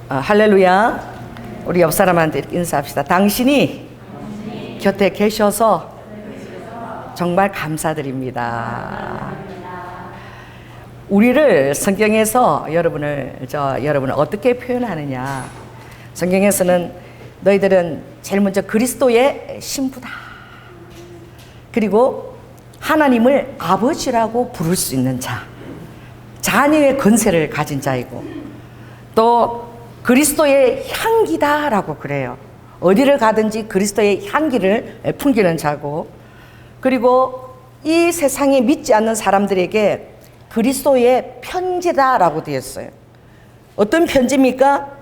할렐루야. 우리 옆 사람한테 인사합시다. 당신이 곁에 계셔서 정말 감사드립니다. 우리를 성경에서 여러분을 어떻게 표현하느냐? 성경에서는 너희들은 제일 먼저 그리스도의 신부다. 그리고 하나님을 아버지라고 부를 수 있는 자, 자녀의 권세를 가진 자이고, 또 그리스도의 향기다라고 그래요. 어디를 가든지 그리스도의 향기를 풍기는 자고, 그리고 이 세상에 믿지 않는 사람들에게 그리스도의 편지다라고 되었어요. 어떤 편지입니까?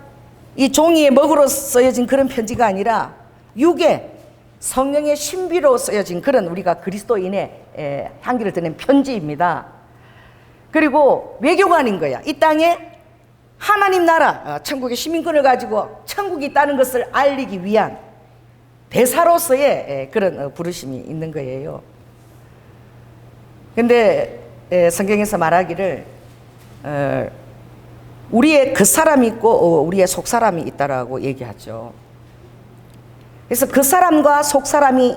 이 종이에 먹으로 쓰여진 그런 편지가 아니라 육에 성령의 신비로 쓰여진 그런 우리가 그리스도인의 향기를 드는 편지입니다. 그리고 외교관인 거야. 이 땅에 하나님 나라, 천국의 시민권을 가지고 천국이 있다는 것을 알리기 위한 대사로서의 그런 부르심이 있는 거예요. 근데 성경에서 말하기를 우리의 겉사람이 있고 우리의 속사람이 있다라고 얘기하죠. 그래서 겉사람과 속사람이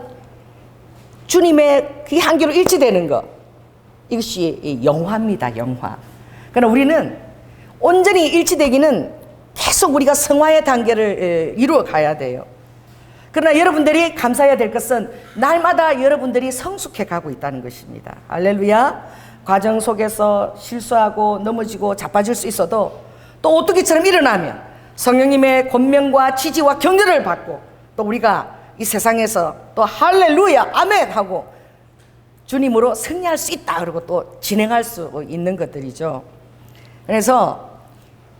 주님의 그 향기로 일치되는 것, 이것이 영화입니다. 영화. 그러나 우리는 온전히 일치되기는 계속 우리가 성화의 단계를 이루어 가야 돼요. 그러나 여러분들이 감사해야 될 것은 날마다 여러분들이 성숙해 가고 있다는 것입니다. 할렐루야. 과정 속에서 실수하고 넘어지고 자빠질 수 있어도 또 오뚜기처럼 일어나면 성령님의 권면과 지지와 격려를 받고, 또 우리가 이 세상에서 또 할렐루야 아멘 하고 주님으로 승리할 수 있다, 그리고 또 진행할 수 있는 것들이죠. 그래서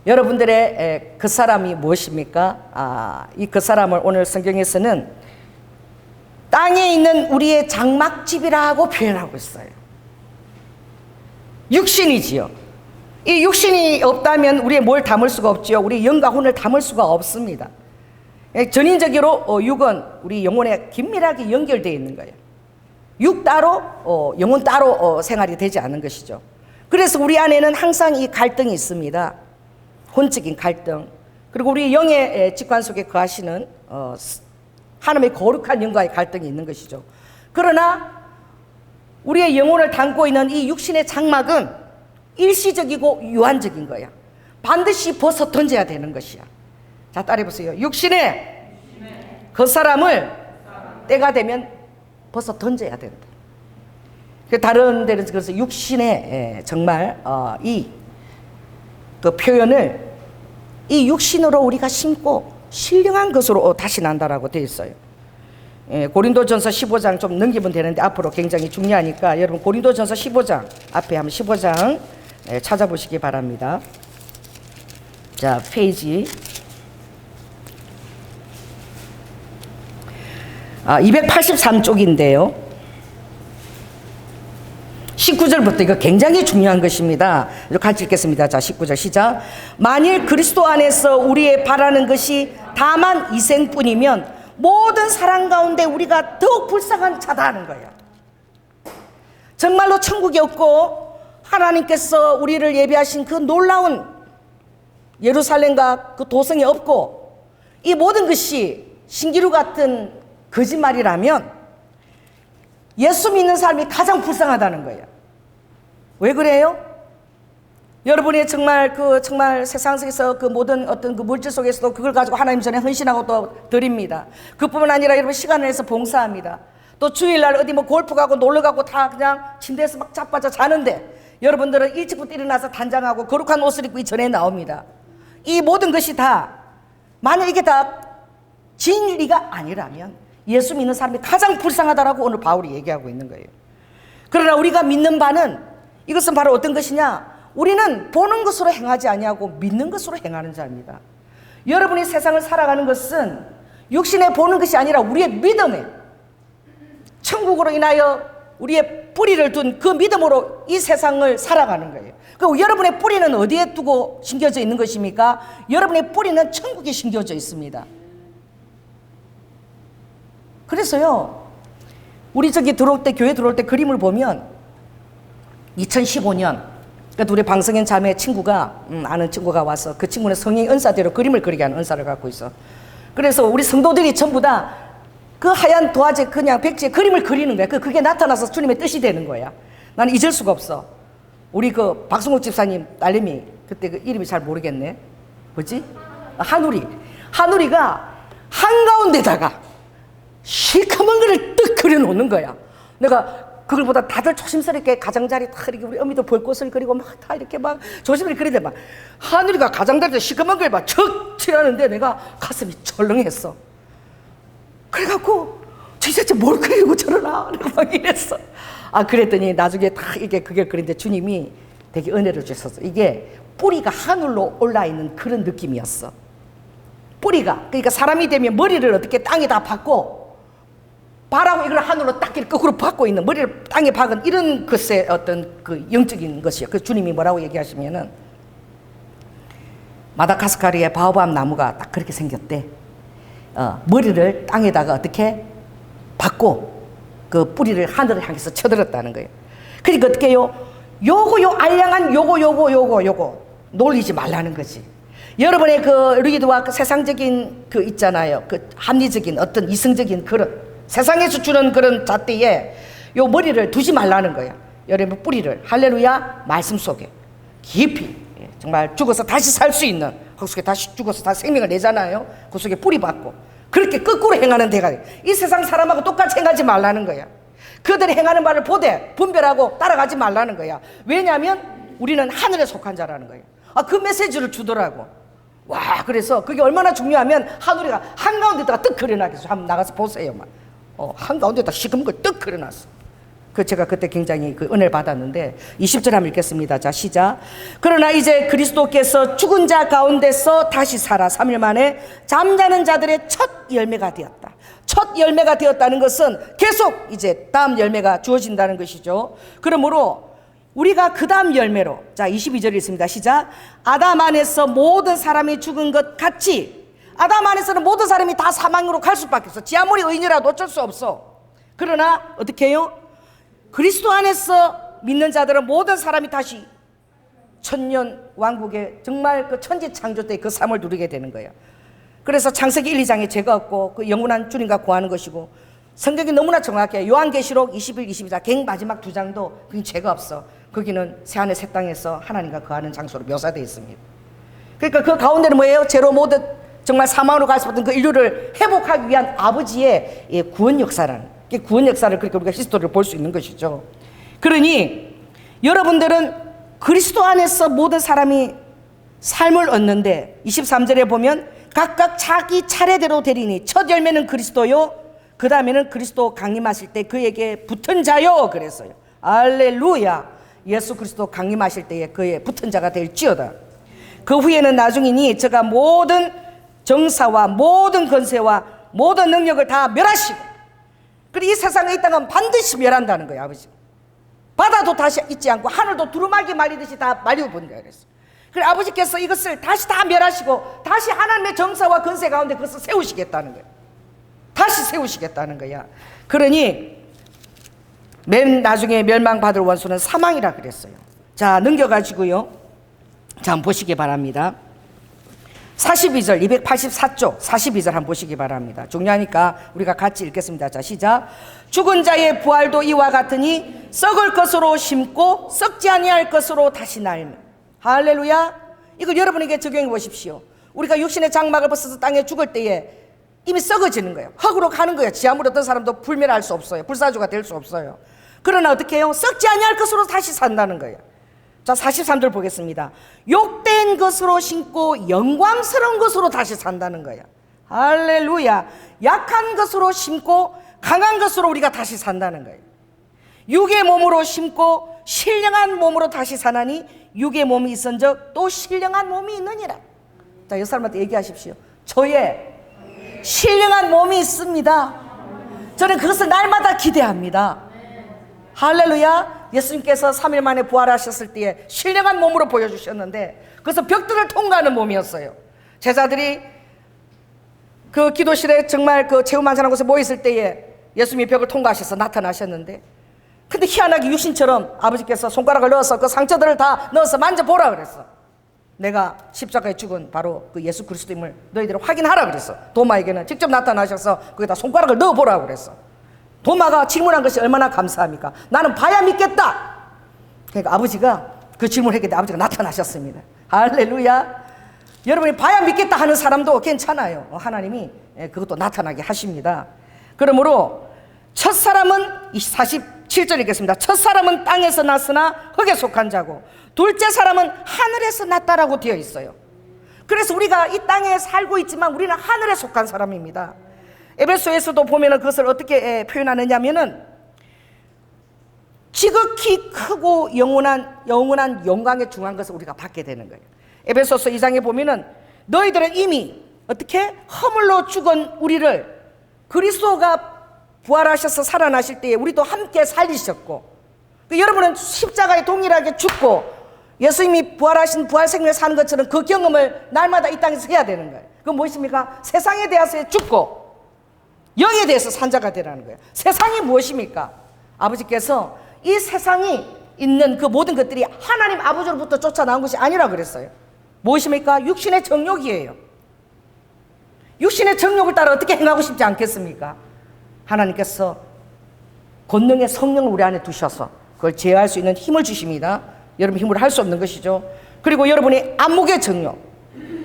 여러분들의 그 사람이 무엇입니까? 이 그 사람을 오늘 성경에서는 땅에 있는 우리의 장막집이라고 표현하고 있어요. 육신이지요. 이 육신이 없다면 우리의 뭘 담을 수가 없지요. 우리 영과 혼을 담을 수가 없습니다. 전인적으로 육은 우리 영혼에 긴밀하게 연결되어 있는 거예요. 육 따로 영혼 따로 생활이 되지 않는 것이죠. 그래서 우리 안에는 항상 이 갈등이 있습니다. 혼적인 갈등, 그리고 우리 영의 직관 속에 거하시는 하나님의 거룩한 영과의 갈등이 있는 것이죠. 그러나 우리의 영혼을 담고 있는 이 육신의 장막은 일시적이고 유한적인 거야. 반드시 벗어 던져야 되는 것이야. 자, 따라해보세요. 육신의 그 사람을 때가 되면 벗어 던져야 된다. 다른 데는 그래서 육신의 정말 그 표현을 이 육신으로 우리가 심고 신령한 것으로 다시 난다라고 되어 있어요. 고린도전서 15장 좀 넘기면 되는데 앞으로 굉장히 중요하니까 여러분 고린도전서 15장 앞에 한번 15장 찾아보시기 바랍니다. 자, 페이지 283쪽인데요. 19절부터 이거 굉장히 중요한 것입니다. 같이 읽겠습니다. 자, 19절 시작. 만일 그리스도 안에서 우리의 바라는 것이 다만 이생뿐이면 모든 사람 가운데 우리가 더욱 불쌍한 자다 하는 거예요. 정말로 천국이 없고 하나님께서 우리를 예비하신 그 놀라운 예루살렘과 그 도성이 없고 이 모든 것이 신기루 같은 거짓말이라면 예수 믿는 사람이 가장 불쌍하다는 거예요. 왜 그래요? 여러분이 정말 세상 속에서 그 모든 어떤 그 물질 속에서도 그걸 가지고 하나님 전에 헌신하고 또 드립니다. 그뿐만 아니라 여러분 시간을 내서 봉사합니다. 또 주일날 어디 뭐 골프 가고 놀러 가고 다 그냥 침대에서 막 자빠져 자는데 여러분들은 일찍부터 일어나서 단장하고 거룩한 옷을 입고 이 전에 나옵니다. 이 모든 것이 다 만약 이게 다 진리가 아니라면 예수 믿는 사람이 가장 불쌍하다라고 오늘 바울이 얘기하고 있는 거예요. 그러나 우리가 믿는 바는 이것은 바로 어떤 것이냐? 우리는 보는 것으로 행하지 아니하고 믿는 것으로 행하는 자입니다. 여러분이 세상을 살아가는 것은 육신에 보는 것이 아니라 우리의 믿음에 천국으로 인하여 우리의 뿌리를 둔 그 믿음으로 이 세상을 살아가는 거예요. 그리고 여러분의 뿌리는 어디에 두고 심겨져 있는 것입니까? 여러분의 뿌리는 천국에 심겨져 있습니다. 그래서요, 우리 교회 들어올 때 그림을 보면 2015년 그러니까 우리 방성현 자매 친구가 아는 친구가 와서 그 친구는 성령 은사대로 그림을 그리게 하는 은사를 갖고 있어. 그래서 우리 성도들이 전부 다 그 하얀 도화지 그냥 백지에 그림을 그리는 거야. 그게 나타나서 주님의 뜻이 되는 거야. 나는 잊을 수가 없어. 우리 그 박승욱 집사님 딸내미 그때 그 이름이 잘 모르겠네. 뭐지? 한우리가 한가운데다가 시커먼 거를 뜩 그려놓는 거야. 내가 그걸 보다 다들 조심스럽게 가장자리 다 이렇게 우리 어미도 벚꽃을 그리고 막 다 이렇게 막 조심스럽게 그리는데 막 하늘이가 가장자리에서 시커먼 걸 막 척 칠하는데 내가 가슴이 철렁했어. 그래갖고 도대체 뭘 그리고 저러나 내가 막 이랬어. 그랬더니 나중에 다 이게 그게 그런데 주님이 되게 은혜를 주셔서 이게 뿌리가 하늘로 올라있는 그런 느낌이었어. 뿌리가 그러니까 사람이 되면 머리를 어떻게 땅에다 박고 발하고 이걸 하늘로 딱 이렇게 거꾸로 박고 있는 머리를 땅에 박은 이런 것의 어떤 그 영적인 것이요. 그 주님이 뭐라고 얘기하시면은 마다가스카르의 바오밤 나무가 딱 그렇게 생겼대. 머리를 땅에다가 어떻게 박고 그 뿌리를 하늘을 향해서 쳐들었다는 거예요. 그러니까 어떻게 해요? 요거 알량한 요거 놀리지 말라는 거지. 여러분의 그 루이드와 그 세상적인 그 있잖아요. 그 합리적인 어떤 이성적인 그런 세상에서 주는 그런 잣대에 요 머리를 두지 말라는 거야. 여러분 뿌리를 할렐루야 말씀 속에 깊이 정말 죽어서 다시 살 수 있는 그 속에 다시 죽어서 다시 생명을 내잖아요. 그 속에 뿌리 박고 그렇게 거꾸로 행하는 데가 이 세상 사람하고 똑같이 행하지 말라는 거야. 그들이 행하는 바를 보되 분별하고 따라가지 말라는 거야. 왜냐하면 우리는 하늘에 속한 자라는 거예요. 그 메시지를 주더라고. 와, 그래서 그게 얼마나 중요하면 하늘이가 한가운데다가 떡 그려놨어. 한번 나가서 보세요. 한가운데다 시커먼 걸 떡 그려놨어. 제가 그때 굉장히 그 은혜를 받았는데 20절 한번 읽겠습니다. 자, 시작. 그러나 이제 그리스도께서 죽은 자 가운데서 다시 살아 3일 만에 잠자는 자들의 첫 열매가 되었다. 첫 열매가 되었다는 것은 계속 이제 다음 열매가 주어진다는 것이죠. 그러므로 우리가 그 다음 열매로, 자 22절에 있습니다. 시작. 아담 안에서 모든 사람이 죽은 것 같이 아담 안에서는 모든 사람이 다 사망으로 갈 수밖에 없어. 지 아무리 의인이라도 어쩔 수 없어. 그러나 어떻게 해요? 그리스도 안에서 믿는 자들은 모든 사람이 다시 천년 왕국의 정말 그 천지 창조 때 그 삶을 누리게 되는 거예요. 그래서 창세기 1, 2장에 죄가 없고 그 영원한 주님과 구하는 것이고 성경이 너무나 정확해요. 요한계시록 21, 22장 갱 마지막 두 장도 그게 죄가 없어. 거기는 새하늘 새 땅에서 하나님과 거하는 장소로 묘사되어 있습니다. 그러니까 그 가운데는 뭐예요? 죄로 모든 정말 사망으로 갈 수 없던 그 인류를 회복하기 위한 아버지의 구원 역사라는 구원 역사를 그렇게 우리가 히스토리를 볼 수 있는 것이죠. 그러니 여러분들은 그리스도 안에서 모든 사람이 삶을 얻는데 23절에 보면 각각 자기 차례대로 되리니 첫 열매는 그리스도요 그 다음에는 그리스도 강림하실 때 그에게 붙은 자요 그랬어요. 할렐루야. 예수 그리스도 강림하실 때에 그의 붙은 자가 될지어다. 그 후에는 나중이니 저가 모든 정사와 모든 권세와 모든 능력을 다 멸하시고 그리고 이 세상에 있다가 반드시 멸한다는 거예요. 아버지 바다도 다시 있지 않고 하늘도 두루마기 말리듯이 다 말려본다 그랬어요. 그래 아버지께서 이것을 다시 다 멸하시고 다시 하나님의 정사와 권세 가운데 그것을 세우시겠다는 거예요. 다시 세우시겠다는 거야. 그러니 맨 나중에 멸망받을 원수는 사망이라 그랬어요. 자 넘겨가지고요. 자 한번 보시기 바랍니다. 42절 284쪽 42절 한번 보시기 바랍니다. 중요하니까 우리가 같이 읽겠습니다. 자 시작. 죽은 자의 부활도 이와 같으니 썩을 것으로 심고 썩지 아니할 것으로 다시 날며. 할렐루야. 이걸 여러분에게 적용해 보십시오. 우리가 육신의 장막을 벗어서 땅에 죽을 때에 이미 썩어지는 거예요. 흙으로 가는 거예요. 지 아무리 어떤 사람도 불멸할 수 없어요. 불사조가 될 수 없어요. 그러나 어떻게 해요? 썩지 아니할 것으로 다시 산다는 거예요. 자 43절 보겠습니다. 욕된 것으로 심고 영광스러운 것으로 다시 산다는 거야. 할렐루야. 약한 것으로 심고 강한 것으로 우리가 다시 산다는 거예요. 육의 몸으로 심고 신령한 몸으로 다시 사나니 육의 몸이 있은즉 또 신령한 몸이 있느니라. 자, 이 사람한테 얘기하십시오. 저의 신령한 몸이 있습니다. 저는 그것을 날마다 기대합니다. 할렐루야. 예수님께서 3일 만에 부활하셨을 때에 신령한 몸으로 보여주셨는데 그래서 벽들을 통과하는 몸이었어요. 제자들이 그 기도실에 정말 그 체험 만찬한 곳에 모였을 때에 예수님이 벽을 통과하셔서 나타나셨는데 근데 희한하게 육신처럼 아버지께서 손가락을 넣어서 그 상처들을 다 넣어서 만져보라 그랬어. 내가 십자가에 죽은 바로 그 예수 그리스도임을 너희들은 확인하라 그랬어. 도마에게는 직접 나타나셔서 거기다 손가락을 넣어보라 그랬어. 도마가 질문한 것이 얼마나 감사합니까? 나는 봐야 믿겠다. 그러니까 아버지가 그 질문을 했기 때문에 아버지가 나타나셨습니다. 할렐루야. 여러분이 봐야 믿겠다 하는 사람도 괜찮아요. 하나님이 그것도 나타나게 하십니다. 그러므로 첫사람은 47절 읽겠습니다. 첫사람은 땅에서 났으나 흙에 속한 자고 둘째 사람은 하늘에서 났다라고 되어 있어요. 그래서 우리가 이 땅에 살고 있지만 우리는 하늘에 속한 사람입니다. 에베소에서도 보면 그것을 어떻게 표현하느냐면은 지극히 크고 영원한 영광에 중한 것을 우리가 받게 되는 거예요. 에베소서 2장에 보면은 너희들은 이미 어떻게 허물로 죽은 우리를 그리스도가 부활하셔서 살아나실 때에 우리도 함께 살리셨고, 여러분은 십자가에 동일하게 죽고 예수님이 부활하신 부활생명을 사는 것처럼 그 경험을 날마다 이 땅에서 해야 되는 거예요. 그건 무엇입니까? 세상에 대해서 죽고 영에 대해서 산 자가 되라는 거예요. 세상이 무엇입니까? 아버지께서 이 세상이 있는 그 모든 것들이 하나님 아버지로부터 쫓아나온 것이 아니라 그랬어요. 무엇입니까? 육신의 정욕이에요. 육신의 정욕을 따라 어떻게 행하고 싶지 않겠습니까? 하나님께서 권능의 성령을 우리 안에 두셔서 그걸 제어할 수 있는 힘을 주십니다. 여러분 힘으로 할 수 없는 것이죠. 그리고 여러분이 안목의 정욕,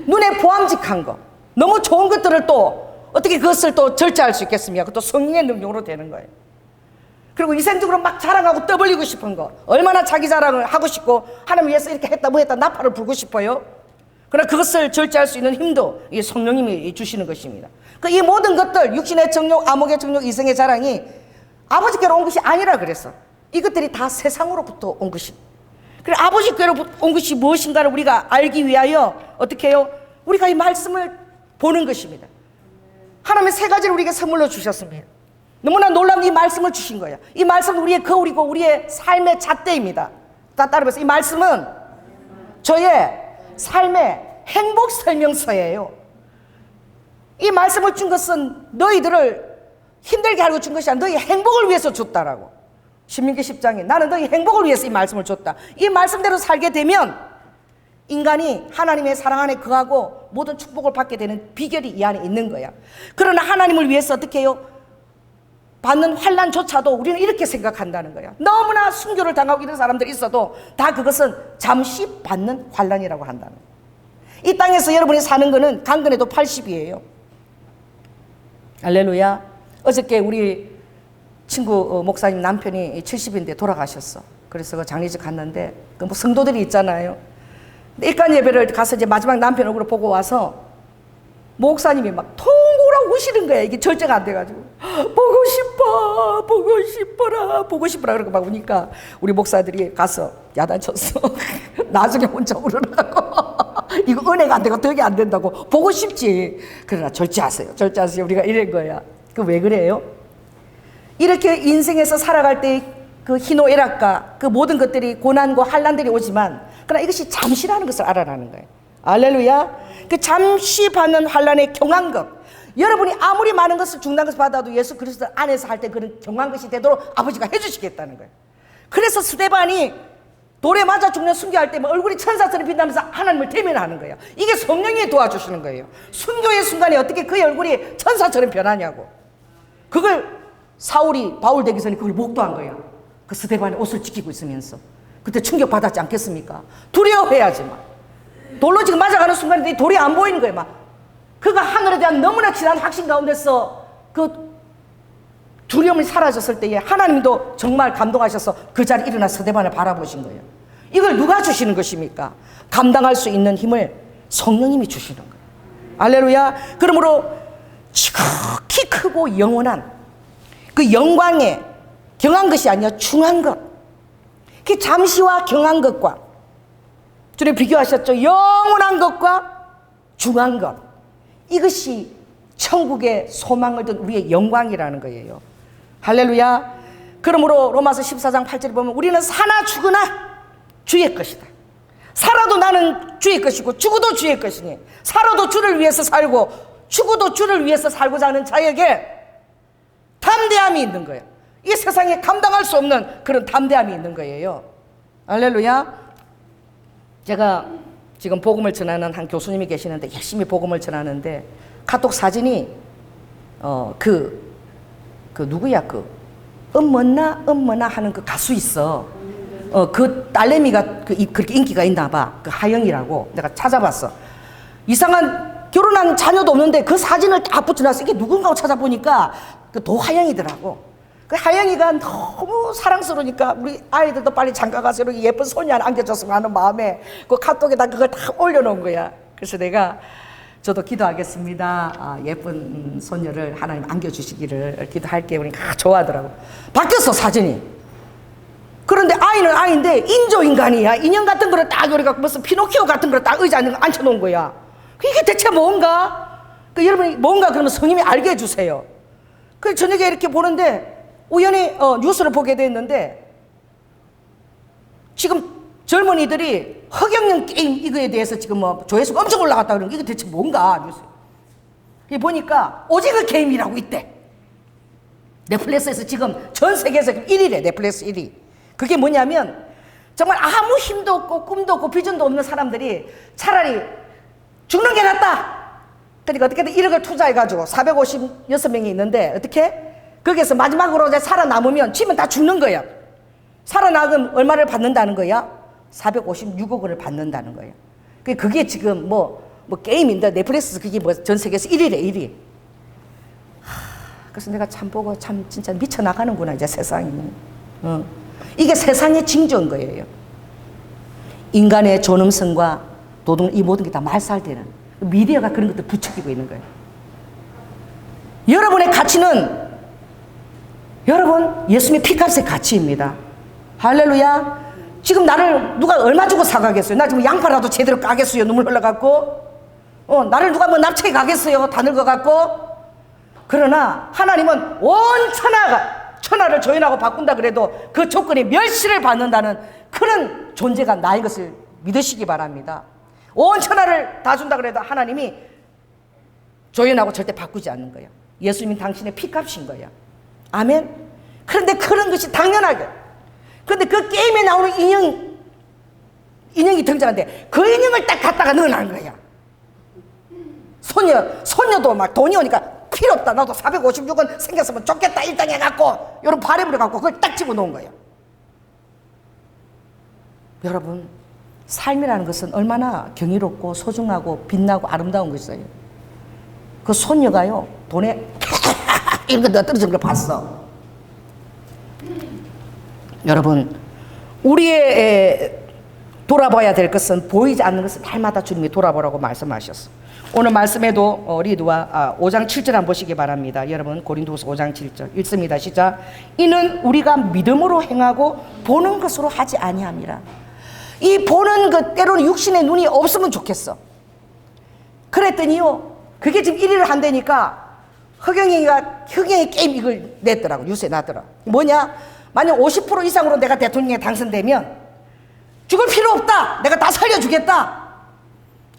눈에 보암직한 거, 너무 좋은 것들을 또 어떻게 그것을 또 절제할 수 있겠습니까? 그것도 성령의 능력으로 되는 거예요. 그리고 위생적으로 막 자랑하고 떠벌리고 싶은 거, 얼마나 자기 자랑을 하고 싶고 하나님 위해서 이렇게 했다 뭐 했다 나팔을 불고 싶어요. 그러나 그것을 절제할 수 있는 힘도 이 성령님이 주시는 것입니다. 이 모든 것들, 육신의 정욕, 안목의 정욕, 이성의 자랑이 아버지께로 온 것이 아니라 그랬어. 이것들이 다 세상으로부터 온 것입니다. 그래 아버지께로 온 것이 무엇인가를 우리가 알기 위하여 어떻게 해요? 우리가 이 말씀을 보는 것입니다. 하나님의 세 가지를 우리에게 선물로 주셨습니다. 너무나 놀라운 이 말씀을 주신 거예요. 이 말씀은 우리의 거울이고 우리의 삶의 잣대입니다. 따라서 이 말씀은 저의 삶의 행복 설명서예요. 이 말씀을 준 것은 너희들을 힘들게 하려고 준 것이 아니라 너희 행복을 위해서 줬다라고. 신명기 10장에 나는 너희 행복을 위해서 이 말씀을 줬다. 이 말씀대로 살게 되면 인간이 하나님의 사랑 안에 거하고 모든 축복을 받게 되는 비결이 이 안에 있는 거야. 그러나 하나님을 위해서 어떻게 해요? 받는 환난조차도 우리는 이렇게 생각한다는 거야. 너무나 순교를 당하고 이런 사람들이 있어도 다 그것은 잠시 받는 환난이라고 한다는 거야. 이 땅에서 여러분이 사는 거는 강건해도 80이에요. 할렐루야. 어저께 우리 친구 목사님 남편이 70인데 돌아가셨어. 그래서 그 장례식 갔는데 그 뭐 성도들이 있잖아요. 일간 예배를 가서 이제 마지막 남편 얼굴을 보고 와서 목사님이 막 통곡을 하고 우시는 거야. 이게 절제가 안 돼가지고 보고 싶어, 보고 싶어라, 보고 싶어라 그러고 막 우니까 우리 목사들이 가서 야단쳤어. 나중에 혼자 울으라고. 이거 은혜가 안 되고 덕이 안 된다고. 보고 싶지. 그러나 절제하세요. 절제하세요. 우리가 이런 거야. 그 왜 그래요? 이렇게 인생에서 살아갈 때 그 희노애락과 그 모든 것들이 고난과 환난들이 오지만 그러나 이것이 잠시라는 것을 알아라는 거예요. 할렐루야. 그 잠시 받는 환난의 경한 것, 여러분이 아무리 많은 것을 중난 것을 받아도 예수 그리스도 안에서 할 때 그런 경한 것이 되도록 아버지가 해주시겠다는 거예요. 그래서 스데반이 돌에 맞아 죽는 순교할 때 얼굴이 천사처럼 빛나면서 하나님을 대면하는 거예요. 이게 성령이 도와주시는 거예요. 순교의 순간에 어떻게 그의 얼굴이 천사처럼 변하냐고. 그걸 사울이 바울 되기 전에 그걸 목도한 거예요. 그 스데반의 옷을 지키고 있으면서. 그때 충격받았지 않겠습니까? 두려워해야지 막. 돌로 지금 맞아가는 순간에 돌이 안 보이는 거예요 막. 그가 하늘에 대한 너무나 진한 확신 가운데서 그 두려움이 사라졌을 때에 하나님도 정말 감동하셔서 그 자리에 일어나 스데반을 바라보신 거예요. 이걸 누가 주시는 것입니까? 감당할 수 있는 힘을 성령님이 주시는 거예요. 할렐루야. 그러므로 지극히 크고 영원한 그 영광에 경한 것이 아니라 중한 것, 그 잠시와 경한 것과 주님 비교하셨죠. 영원한 것과 중한 것, 이것이 천국의 소망을 둔 우리의 영광이라는 거예요. 할렐루야. 그러므로 로마서 14장 8절에 보면 우리는 사나 죽으나 주의 것이다. 살아도 나는 주의 것이고 죽어도 주의 것이니 살아도 주를 위해서 살고 죽어도 주를 위해서 살고자 하는 자에게 담대함이 있는 거예요. 이 세상에 감당할 수 없는 그런 담대함이 있는 거예요. 할렐루야. 제가 지금 복음을 전하는 한 교수님이 계시는데 열심히 복음을 전하는데 카톡 사진이 누구야 엄머나 하는 그 가수 있어. 그 딸내미가 그렇게 인기가 있나 봐. 그 하영이라고 내가 찾아봤어. 이상한 결혼한 자녀도 없는데 그 사진을 딱 붙여놨어. 이게 누군가 찾아보니까 그 도하영이더라고. 그 하영이가 너무 사랑스러우니까 우리 아이들도 빨리 장가가서 이렇게 예쁜 손이 하나 안겨줬으면 하는 마음에 그 카톡에다 그걸 다 올려놓은 거야. 그래서 내가 저도 기도하겠습니다. 예쁜 손녀를 하나님 안겨주시기를 기도할게요. 그러니까 좋아하더라고. 바뀌었어 사진이. 그런데 아이는 아이인데 인조인간이야. 인형 같은 거를 딱 우리가 무슨 피노키오 같은 거를 딱 의자 앉혀놓은 거야. 이게 대체 뭔가? 여러분이 뭔가 그러면 성님이 알게 해주세요. 그래서 저녁에 이렇게 보는데 우연히 뉴스를 보게 됐는데 지금 젊은이들이 허경영 게임 이거에 대해서 지금 조회수가 엄청 올라갔다 그러는 게 이게 대체 뭔가 뉴스. 보니까 오징어 게임이라고 있대. 넷플릭스에서 지금 전 세계에서 1위래. 넷플릭스 1위. 그게 뭐냐면 정말 아무 힘도 없고 꿈도 없고 비전도 없는 사람들이 차라리 죽는 게 낫다. 그러니까 어떻게든 1억을 투자해가지고 456명이 있는데 어떻게? 거기에서 마지막으로 이제 살아남으면 치면 다 죽는 거야. 살아남으면 얼마를 받는다는 거야? 456억 원을 받는다는 거야. 그게 지금 뭐 게임인데 넷플릭스 그게 전 세계에서 1위래 1위. 그래서 내가 참 보고 참 진짜 미쳐나가는구나 이제 세상이. 이게 세상의 징조인 거예요. 인간의 존엄성과 도덕 이 모든 게 다 말살되는 미디어가 그런 것들 부추기고 있는 거예요. 여러분의 가치는 여러분 예수님의 피값의 가치입니다. 할렐루야. 지금 나를 누가 얼마 주고 사가겠어요? 나 지금 양파라도 제대로 까겠어요? 눈물 흘러갖고 나를 누가 납치해 가겠어요? 다 늙어갖고. 그러나 하나님은 온 천하를 조인하고 바꾼다 그래도 그 조건이 멸시를 받는다는 그런 존재가 나인 것을 믿으시기 바랍니다. 온 천하를 다 준다 그래도 하나님이 조인하고 절대 바꾸지 않는 거예요. 예수님이 당신의 피값인 거예요. 아멘. 그런데 그런 것이 당연하게. 그런데 그 게임에 나오는 인형이 등장하는데 그 인형을 딱 갖다가 넣어놓은 거야. 손녀도 막 돈이 오니까 필요 없다. 나도 456원 생겼으면 좋겠다. 일당 해갖고 이런 바램을 갖고 그걸 딱 집어넣은 거예요. 여러분 삶이라는 것은 얼마나 경이롭고 소중하고 빛나고 아름다운 것이에요. 그 손녀가요 돈에 이런 거 떨어지는 걸 봤어. 여러분 우리의 돌아봐야 될 것은 보이지 않는 것을 날마다 주님이 돌아보라고 말씀하셨어. 오늘 말씀에도 리드와 5장 7절 한번 보시기 바랍니다. 여러분 고린도후서 5장 7절 읽습니다. 시작. 이는 우리가 믿음으로 행하고 보는 것으로 하지 아니함이라. 이 보는 것 때로는 육신의 눈이 없으면 좋겠어. 그랬더니요 그게 지금 1위를 한다니까 허경영이 게임 이걸 냈더라고. 뉴스에 나더라. 뭐냐? 만약 50% 이상으로 내가 대통령에 당선되면 죽을 필요 없다. 내가 다 살려주겠다.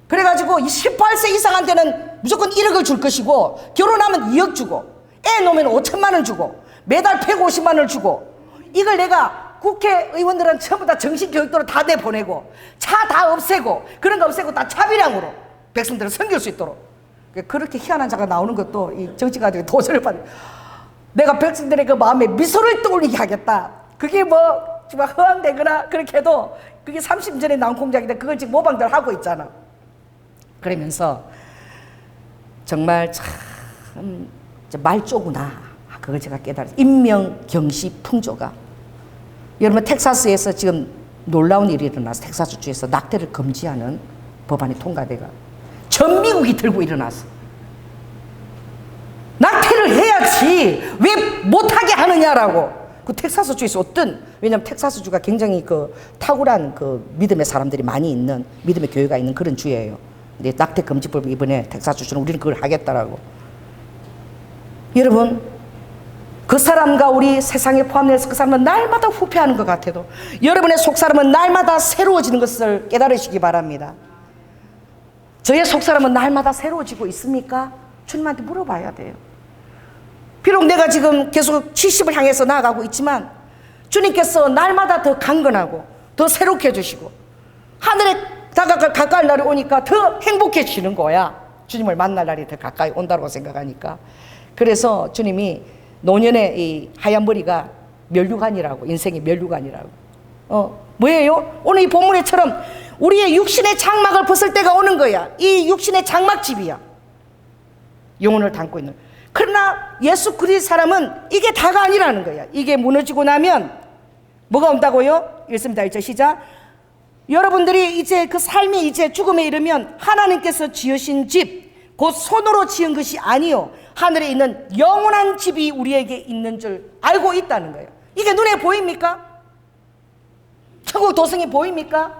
그래가지고 18세 이상한테는 무조건 1억을 줄 것이고 결혼하면 2억 주고 애 놓으면 5천만 원 주고 매달 150만 원을 주고 이걸 내가 국회의원들은 전부 다 정신교육도로 다 내보내고 차 다 없애고 그런 거 없애고 다 차비량으로 백성들을 섬길 수 있도록 그렇게 희한한 자가 나오는 것도 이 정치가들이 도전을 받는 내가 백성들의 그 마음에 미소를 떠올리게 하겠다. 그게 정말 허황되거나 그렇게 해도 그게 30년 전에 나온 공작인데 그걸 지금 모방들 하고 있잖아. 그러면서 정말 참 말조구나. 그걸 제가 깨달았어요. 인명경시 풍조가. 여러분 텍사스에서 지금 놀라운 일이 일어났어. 텍사스 주에서 낙태를 금지하는 법안이 통과돼가 전 미국이 들고 일어났어. 낙태를 해야지 왜 못하게 하느냐라고. 그 텍사스 주에서 왜냐면 텍사스 주가 굉장히 탁월한 믿음의 사람들이 많이 있는 믿음의 교회가 있는 그런 주예요. 근데 낙태 금지법 이번에 텍사스 주는 우리는 그걸 하겠다라고. 여러분 그 사람과 우리 세상에 포함돼서 그 사람은 날마다 후퇴하는 것 같아도 여러분의 속사람은 날마다 새로워지는 것을 깨달으시기 바랍니다. 저의 속사람은 날마다 새로워지고 있습니까? 주님한테 물어봐야 돼요. 비록 내가 지금 계속 70을 향해서 나아가고 있지만 주님께서 날마다 더 강건하고 더 새롭게 해주시고 하늘에 가까이 날이 오니까 더 행복해지는 거야. 주님을 만날 날이 더 가까이 온다고 생각하니까. 그래서 주님이 노년의 이 하얀 머리가 면류관이라고, 인생의 면류관이라고. 뭐예요? 오늘 이 본문에처럼 우리의 육신의 장막을 벗을 때가 오는 거야. 이 육신의 장막집이야. 영혼을 담고 있는. 그러나 예수 그리스도 사람은 이게 다가 아니라는 거야. 이게 무너지고 나면 뭐가 온다고요? 읽습니다. 1절 시작. 여러분들이 이제 그 삶이 이제 죽음에 이르면 하나님께서 지으신 집, 곧 손으로 지은 것이 아니요 하늘에 있는 영원한 집이 우리에게 있는 줄 알고 있다는 거예요. 이게 눈에 보입니까? 천국 도성이 보입니까?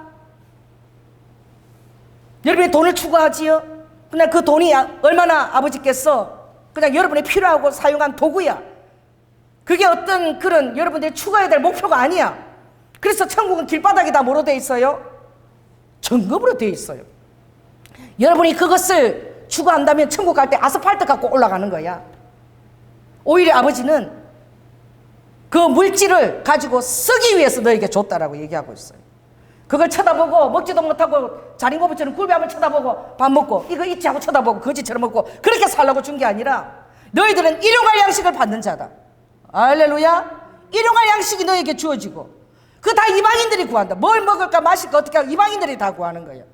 여러분이 돈을 추구하지요? 그냥 그 돈이 얼마나 아버지께서 그냥 여러분이 필요하고 사용한 도구야. 그게 어떤 그런 여러분들이 추구해야 될 목표가 아니야. 그래서 천국은 길바닥에 다 뭐로 돼 있어요? 정금으로 돼 있어요. 여러분이 그것을 추구한다면 천국 갈 때 아스팔트 갖고 올라가는 거야. 오히려 아버지는 그 물질을 가지고 쓰기 위해서 너에게 줬다라고 얘기하고 있어요. 그걸 쳐다보고 먹지도 못하고 자린고비처럼 굴비 한번 쳐다보고 밥 먹고 이거 있지 하고 쳐다보고 거지처럼 먹고 그렇게 살라고 준 게 아니라 너희들은 일용할 양식을 받는 자다. 할렐루야. 일용할 양식이 너에게 주어지고 그거 다 이방인들이 구한다. 뭘 먹을까 마실까 어떻게 하고 이방인들이 다 구하는 거예요.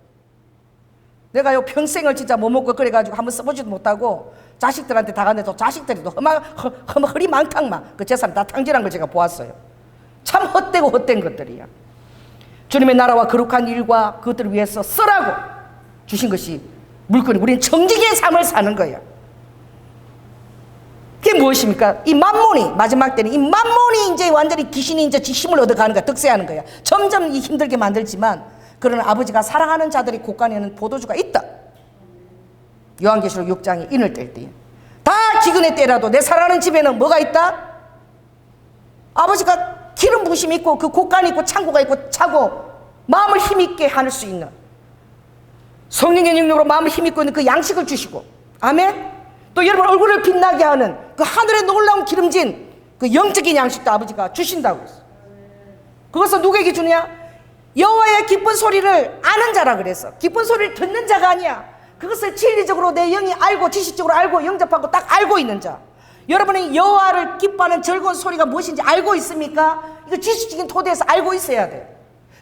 내가요 평생을 진짜 못 먹고 그래가지고 한번 써보지도 못하고 자식들한테 다 갔는데 또 자식들이 또 허리망탕만 그 재산 다 탕진한 걸 제가 보았어요. 참 헛되고 헛된 것들이야. 주님의 나라와 거룩한 일과 그것들을 위해서 쓰라고 주신 것이 물건이. 우리는 정직의 삶을 사는 거예요. 그게 무엇입니까? 이 만몬이 마지막 때는 이 만몬이 이제 완전히 귀신이 이제 힘을 얻어가는 거야. 득세하는 거야. 점점 이 힘들게 만들지만 그러나 아버지가 사랑하는 자들이 곳간에는 보도주가 있다. 요한계시록 6장에 인을 뗄 때 다 기근의 때라도 내 사랑하는 집에는 뭐가 있다? 아버지가 기름 부심이 있고 그 곳간이 있고 창고가 있고 차고 마음을 힘있게 할 수 있는 성령의 능력으로 마음을 힘있고 있는 그 양식을 주시고 아멘. 또 여러분 얼굴을 빛나게 하는 그 하늘의 놀라운 기름진 그 영적인 양식도 아버지가 주신다고 했어요. 그것은 누구에게 주느냐? 여호와의 기쁜 소리를 아는 자라 그랬어. 기쁜 소리를 듣는 자가 아니야. 그것을 진리적으로 내 영이 알고 지식적으로 알고 영접하고 딱 알고 있는 자. 여러분이 여호와를 기뻐하는 즐거운 소리가 무엇인지 알고 있습니까? 이거 지식적인 토대에서 알고 있어야 돼요.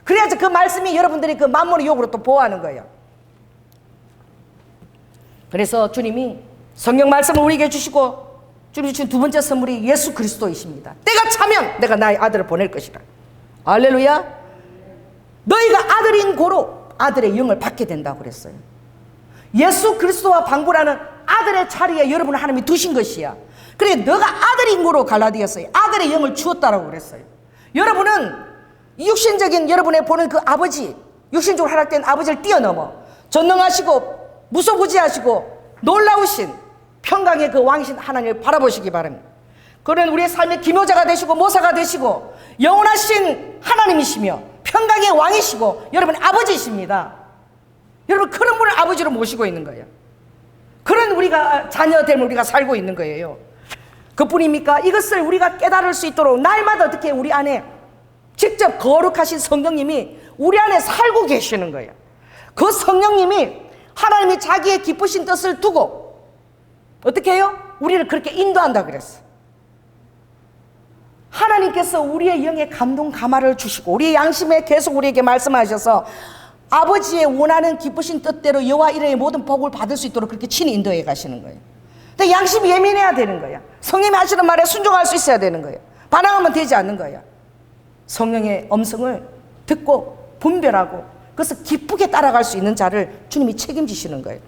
그래야지 그 말씀이 여러분들이 그 만몬의 욕으로 또 보호하는 거예요. 그래서 주님이 성경 말씀을 우리에게 주시고 주님이 주신 두 번째 선물이 예수 그리스도이십니다. 때가 차면 내가 나의 아들을 보낼 것이다. 할렐루야. 너희가 아들인 고로 아들의 영을 받게 된다고 그랬어요. 예수 그리스도와 방불하는 아들의 자리에 여러분을 하나님이 두신 것이야. 그래 너가 아들인 고로 갈라디아서에 아들의 영을 주었다라고 그랬어요. 여러분은 육신적인 여러분의 보는 그 아버지, 육신적으로 활약된 아버지를 뛰어넘어 전능하시고 무소부지하시고 놀라우신 평강의 그 왕이신 하나님을 바라보시기 바랍니다. 그는 우리의 삶의 기묘자가 되시고 모사가 되시고 영원하신 하나님이시며 평강의 왕이시고 여러분의 아버지이십니다. 여러분 그런 분을 아버지로 모시고 있는 거예요. 그런 우리가 자녀됨을 우리가 살고 있는 거예요. 그뿐입니까? 이것을 우리가 깨달을 수 있도록 날마다 어떻게 우리 안에 직접 거룩하신 성령님이 우리 안에 살고 계시는 거예요. 그 성령님이 하나님이 자기의 기쁘신 뜻을 두고 어떻게 해요? 우리를 그렇게 인도한다 그랬어. 하나님께서 우리의 영에 감동 감화를 주시고 우리의 양심에 계속 우리에게 말씀하셔서 아버지의 원하는 기쁘신 뜻대로 여호와 이레의 모든 복을 받을 수 있도록 그렇게 친히 인도해 가시는 거예요. 근데 양심이 예민해야 되는 거야. 성령이 하시는 말에 순종할 수 있어야 되는 거예요. 반항하면 되지 않는 거야. 성령의 음성을 듣고 분별하고 그래서 기쁘게 따라갈 수 있는 자를 주님이 책임지시는 거예요.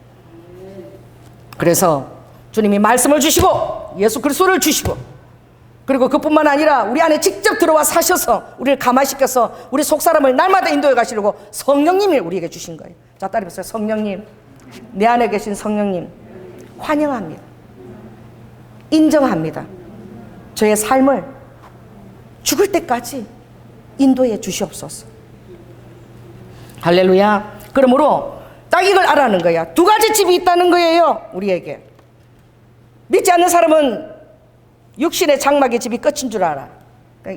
그래서 주님이 말씀을 주시고 예수 그리스도를 주시고 그리고 그뿐만 아니라 우리 안에 직접 들어와 사셔서 우리를 감화시켜서 우리 속사람을 날마다 인도해 가시려고 성령님을 우리에게 주신 거예요. 자, 따라해보세요. 성령님, 내 안에 계신 성령님 환영합니다. 인정합니다. 저의 삶을 죽을 때까지 인도해 주시옵소서. 할렐루야. 그러므로 딱 이걸 알아는 거야. 두 가지 집이 있다는 거예요. 우리에게. 믿지 않는 사람은 육신의 장막의 집이 끝인 줄 알아.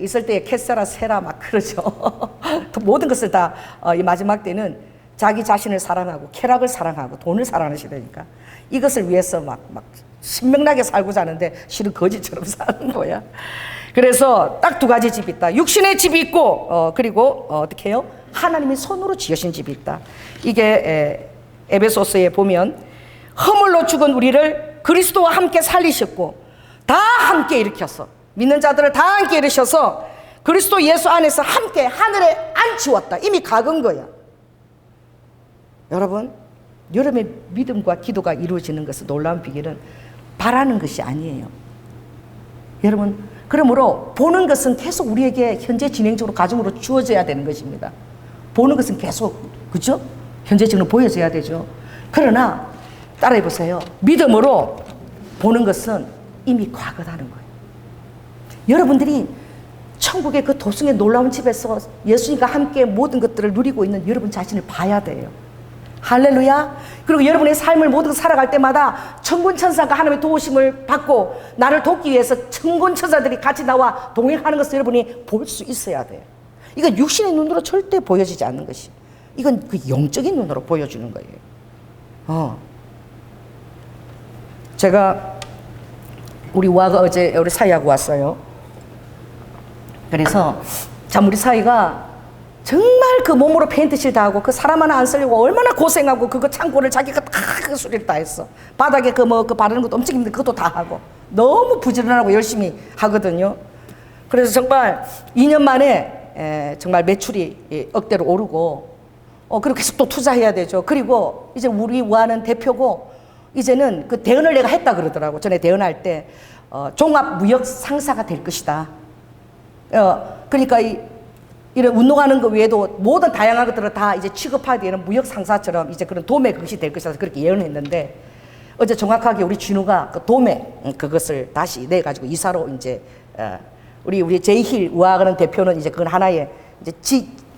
있을 때에 캐세라 세라 막 그러죠. 모든 것을 다 이 마지막 때는 자기 자신을 사랑하고 쾌락을 사랑하고 돈을 사랑하는 시대니까 이것을 위해서 막 신명나게 살고자 하는데 실은 거지처럼 사는 거야. 그래서 딱 두 가지 집이 있다. 육신의 집이 있고 그리고 어떻게 해요? 하나님이 손으로 지으신 집이 있다. 이게 에베소서에 보면 허물로 죽은 우리를 그리스도와 함께 살리셨고 다 함께 일으켰어. 믿는 자들을 다 함께 일으켜서 그리스도 예수 안에서 함께 하늘에 앉히웠다. 이미 각은 거야. 여러분, 여러분의 믿음과 기도가 이루어지는 것은 놀라운 비결은 바라는 것이 아니에요. 여러분, 그러므로 보는 것은 계속 우리에게 현재 진행적으로 가정으로 주어져야 되는 것입니다. 보는 것은 계속, 그죠? 현재적으로 보여져야 되죠. 그러나 따라해 보세요. 믿음으로 보는 것은 이미 과거다는 거예요. 여러분들이 천국의 그 도승의 놀라운 집에서 예수님과 함께 모든 것들을 누리고 있는 여러분 자신을 봐야 돼요. 할렐루야. 그리고 여러분의 삶을 모든 살아갈 때마다 천군 천사가 하나님의 도우심을 받고 나를 돕기 위해서 천군 천사들이 같이 나와 동행하는 것을 여러분이 볼 수 있어야 돼요. 이건 육신의 눈으로 절대 보여지지 않는 것이, 이건 그 영적인 눈으로 보여주는 거예요. 제가 우리 우아가 어제 우리 사이하고 왔어요. 그래서 참 우리 사이가 정말 그 몸으로 페인트칠 다 하고 그 사람 하나 안 쓰려고 얼마나 고생하고 그거 창고를 자기가 다 그 수리를 다 했어. 바닥에 그 바르는 것도 엄청 힘든데 그것도 다 하고 너무 부지런하고 열심히 하거든요. 그래서 정말 2년 만에 정말 매출이 억대로 오르고 그리고 계속 또 투자해야 되죠. 그리고 이제 우리 우아는 대표고 이제는 그 대언을 내가 했다 그러더라고. 전에 대언할 때 종합무역 상사가 될 것이다. 그러니까 이런 운동하는 것 외에도 모든 다양한 것들을 다 이제 취급하게 되는 무역 상사처럼 이제 그런 도매 그것이 될 것이다. 그렇게 예언했는데 어제 정확하게 우리 진우가 그 도매 그것을 다시 내 가지고 이사로 이제 우리 제이힐 우아하는 대표는 이제 그건 하나의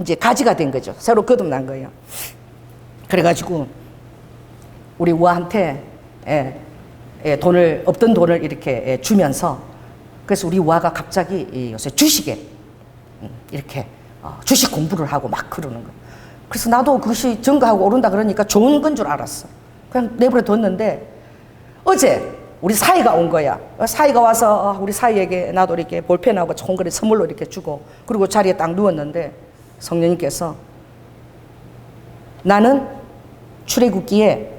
이제 가지가 된 거죠. 새로 거듭난 거예요. 그래가지고 우리 우아한테 없던 돈을 이렇게 주면서 그래서 우리 우아가 갑자기 요새 주식에 이렇게 주식 공부를 하고 막 그러는 거예요. 그래서 나도 그것이 증가하고 오른다 그러니까 좋은 건 줄 알았어. 그냥 내버려 뒀는데 어제 우리 사이가 온 거야. 사이가 와서 우리 사이에게 나도 이렇게 볼펜하고 좋은 거를 선물로 이렇게 주고 그리고 자리에 딱 누웠는데 성령님께서 나는 출애굽기에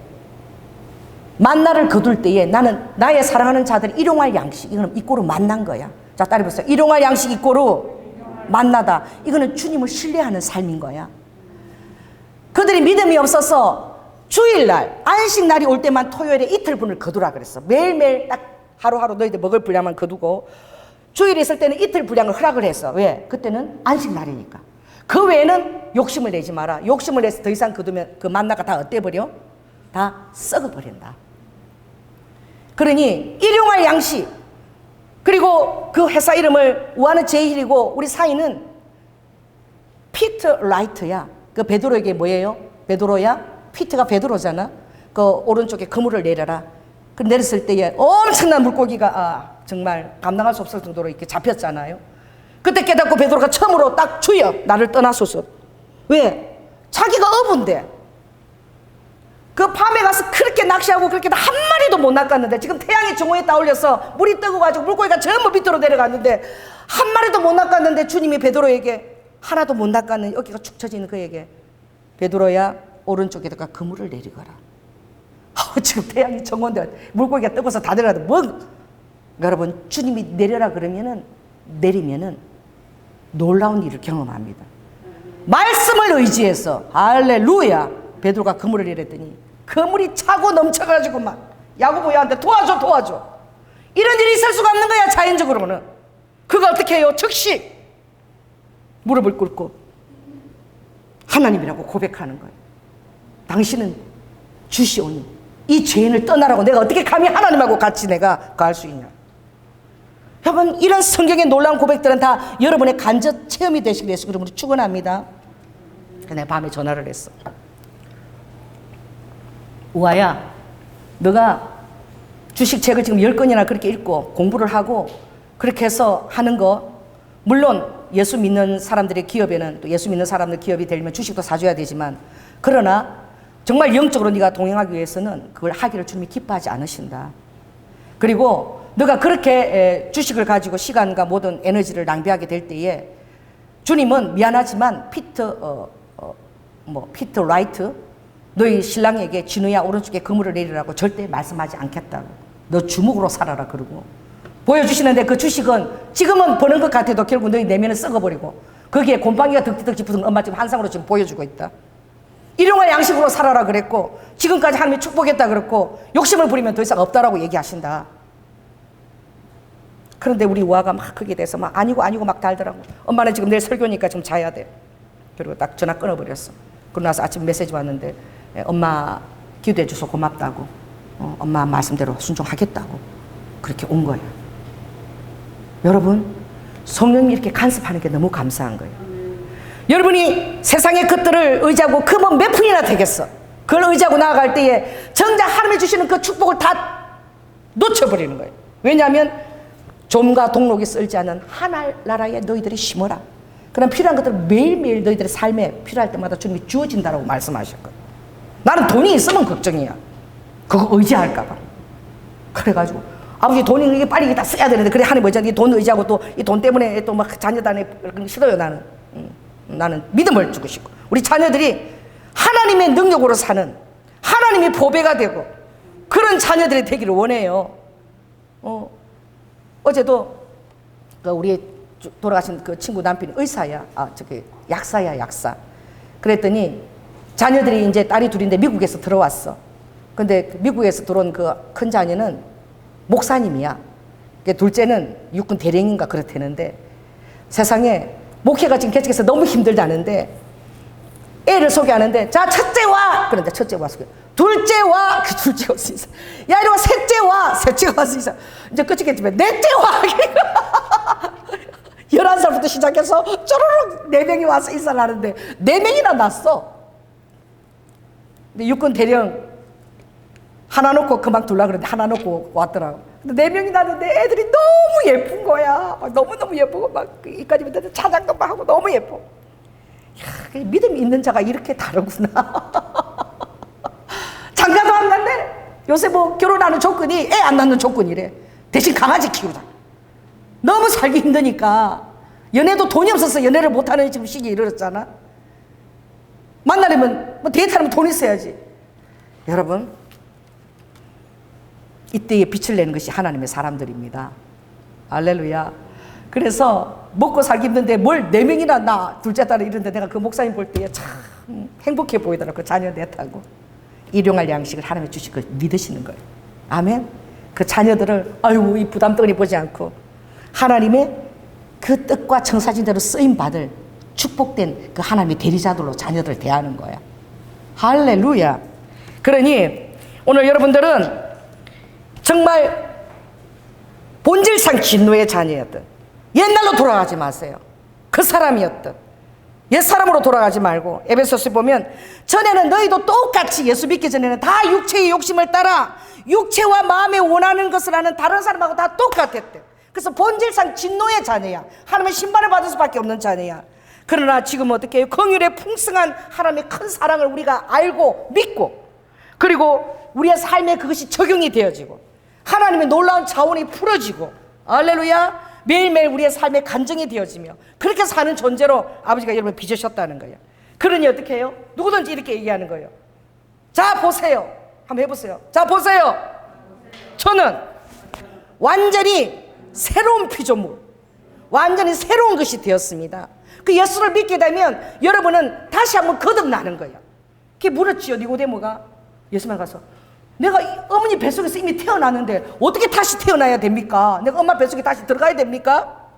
만나를 거둘 때에 나는 나의 사랑하는 자들이 일용할 양식, 이거는 이꼬로 만난 거야. 자, 따라해보세요. 일용할 양식 이꼬로 만나다. 이거는 주님을 신뢰하는 삶인 거야. 그들이 믿음이 없어서 주일날 안식날이 올 때만 토요일에 이틀분을 거두라 그랬어. 매일매일 딱 하루하루 너희들 먹을 분량만 거두고 주일에 있을 때는 이틀 분량을 허락을 했어. 왜? 그때는 안식날이니까. 그 외에는 욕심을 내지 마라. 욕심을 내서 더 이상 거두면 그 만나가 다 어때버려? 다 썩어버린다. 그러니 일용할 양식, 그리고 그 회사 이름을 우아는 제일이고 우리 사이는 피터 라이트야. 그 베드로에게 뭐예요? 베드로야? 피터가 베드로잖아. 그 오른쪽에 그물을 내려라. 그 내렸을 때에 엄청난 물고기가 정말 감당할 수 없을 정도로 이렇게 잡혔잖아요. 그때 깨닫고 베드로가 처음으로 딱 주여 나를 떠나소서. 왜? 자기가 어부인데 그 밤에 가서 그렇게 낚시하고 그렇게 한 마리도 못 낚았는데 지금 태양이 정오에 떠올려서 물이 뜨고가지고 물고기가 전부 밑으로 내려갔는데 한 마리도 못 낚았는데 주님이 베드로에게 하나도 못 낚았는 어깨가 축 처지는 그에게 베드로야 오른쪽에다가 그물을 내리거라. 지금 태양이 정오인데 물고기가 뜨고서 다 내려가도 뭐 여러분 주님이 내려라 그러면은 내리면은 놀라운 일을 경험합니다. 말씀을 의지해서 할렐루야 베드로가 그물을 내렸더니 그물이 차고 넘쳐가지고 막 야고보 야한테 도와줘 이런 일이 있을 수가 없는 거야. 자연적으로는 그가 어떻게 해요? 즉시 무릎을 꿇고 하나님이라고 고백하는 거예요. 당신은 주시오니 이 죄인을 떠나라고 내가 어떻게 감히 하나님하고 같이 내가 가할 수 있냐. 여러분 이런 성경의 놀라운 고백들은 다 여러분의 간접 체험이 되시기 위해서 그러므로 축원합니다. 내가 밤에 전화를 했어. 우아야 너가 주식책을 지금 10권이나 그렇게 읽고 공부를 하고 그렇게 해서 하는 거, 물론 예수 믿는 사람들의 기업에는 또 예수 믿는 사람들 기업이 되려면 주식도 사줘야 되지만, 그러나 정말 영적으로 네가 동행하기 위해서는 그걸 하기를 주님이 기뻐하지 않으신다. 그리고 너가 그렇게 주식을 가지고 시간과 모든 에너지를 낭비하게 될 때에 주님은 미안하지만 피터 라이트, 너희 신랑에게 진우야 오른쪽에 그물을 내리라고 절대 말씀하지 않겠다고. 너 주먹으로 살아라 그러고 보여주시는데, 그 주식은 지금은 버는 것 같아도 결국 너희 내면을 썩어버리고 거기에 곰팡이가 덕지덕지 붙은 엄마 지금 한상으로 지금 보여주고 있다. 일용할 양식으로 살아라 그랬고, 지금까지 하나님이 축복했다 그랬고, 욕심을 부리면 더 이상 없다라고 얘기하신다. 그런데 우리 와가 막 크게 돼서 막 아니고 막 달더라고. 엄마는 지금 내일 설교니까 좀 자야 돼. 그리고 딱 전화 끊어버렸어. 그러고 나서 아침 메시지 왔는데, 엄마 기도해 줘서 고맙다고, 엄마 말씀대로 순종하겠다고 그렇게 온 거예요. 여러분, 성령이 이렇게 간섭하는 게 너무 감사한 거예요. 여러분이 세상의 것들을 의지하고 금은 몇 푼이나 되겠어. 그걸 의지하고 나아갈 때에 정작 하나님이 주시는 그 축복을 다 놓쳐버리는 거예요. 왜냐하면 좀과 동록이 썰지 않은 하나나라에 너희들이 심어라. 그럼 필요한 것들을 매일매일 너희들의 삶에 필요할 때마다 주님이 주어진다라고 말씀하셨거든. 나는 돈이 있으면 걱정이야. 그거 의지할까 봐. 그래가지고 아버지 돈이 이게 빨리 다 써야 되는데, 그래 하나님 뭐지? 돈 의지하고 또 이 돈 때문에 또 막 자녀단에 싫어요. 나는 믿음을 주고 싶고, 우리 자녀들이 하나님의 능력으로 사는, 하나님의 보배가 되고 그런 자녀들이 되기를 원해요. 어제도 우리 돌아가신 그 친구 남편이 의사야. 약사. 그랬더니 자녀들이 이제 딸이 둘인데 미국에서 들어왔어. 근데 미국에서 들어온 그 큰 자녀는 목사님이야. 둘째는 육군 대령인가 그렇다는데, 세상에 목회가 지금 계속해서 너무 힘들다는데, 애를 소개하는데, 자, 첫째 와! 그런데 첫째 와서, 둘째 와! 그 둘째 와서 있어. 야, 이리 와, 셋째 와! 셋째 와서 있어. 이제 끝이겠지만, 넷째 와! 11살부터 시작해서 쪼르륵 4명이 와서 인사를 하는데, 4명이나 났어. 근데 육군 대령 하나 놓고 금방 둘라 그러는데 하나 놓고 왔더라고. 근데 4명이 났는데 애들이 너무 예쁜 거야. 막 너무너무 예쁘고 막 이까지 밑에 차장도 막 하고 너무 예뻐. 야, 믿음이 있는 자가 이렇게 다르구나. 장가도 안 간대. 요새 뭐 결혼하는 조건이 애 안 낳는 조건이래. 대신 강아지 키우자. 너무 살기 힘드니까. 연애도 돈이 없어서 연애를 못하는 지금 시기에 이르렀잖아. 만나려면 뭐 데이트하면 돈 있어야지. 여러분, 이때에 빛을 내는 것이 하나님의 사람들입니다. 할렐루야. 그래서 먹고 살기 힘든데 뭘 4명이나 나 둘째 딸을 이런데, 내가 그 목사님 볼 때에 참 행복해 보이더라고요. 그 자녀 넷하고 일용할 양식을 하나님이 주실 걸 믿으시는 거예요. 아멘. 그 자녀들을 아이고 이 부담덩어리 보지 않고 하나님의 그 뜻과 청사진대로 쓰임 받을 축복된 그 하나님의 대리자들로 자녀들을 대하는 거야. 할렐루야. 그러니 오늘 여러분들은 정말 본질상 진노의 자녀였던, 옛날로 돌아가지 마세요. 그 사람이었던 옛사람으로 돌아가지 말고, 에베소서에 보면 전에는 너희도 똑같이 예수 믿기 전에는 다 육체의 욕심을 따라 육체와 마음에 원하는 것을 하는 다른 사람하고 다 똑같았대. 그래서 본질상 진노의 자녀야. 하나님의 심판을 받을 수밖에 없는 자녀야. 그러나 지금 어떻게 해요? 긍휼의 풍성한 하나님의 큰 사랑을 우리가 알고 믿고, 그리고 우리의 삶에 그것이 적용이 되어지고 하나님의 놀라운 자원이 풀어지고, 할렐루야, 매일매일 우리의 삶에 간증이 되어지며 그렇게 사는 존재로 아버지가 여러분을 빚으셨다는 거예요. 그러니 어떻게 해요? 누구든지 이렇게 얘기하는 거예요. 자 보세요. 한번 해보세요. 자 보세요. 저는 완전히 새로운 피조물, 완전히 새로운 것이 되었습니다. 그 예수를 믿게 되면 여러분은 다시 한번 거듭나는 거예요. 그게 물었지요. 니고데모가 예수만 가서, 내가 어머니 뱃속에서 이미 태어났는데 어떻게 다시 태어나야 됩니까? 내가 엄마 뱃속에 다시 들어가야 됩니까?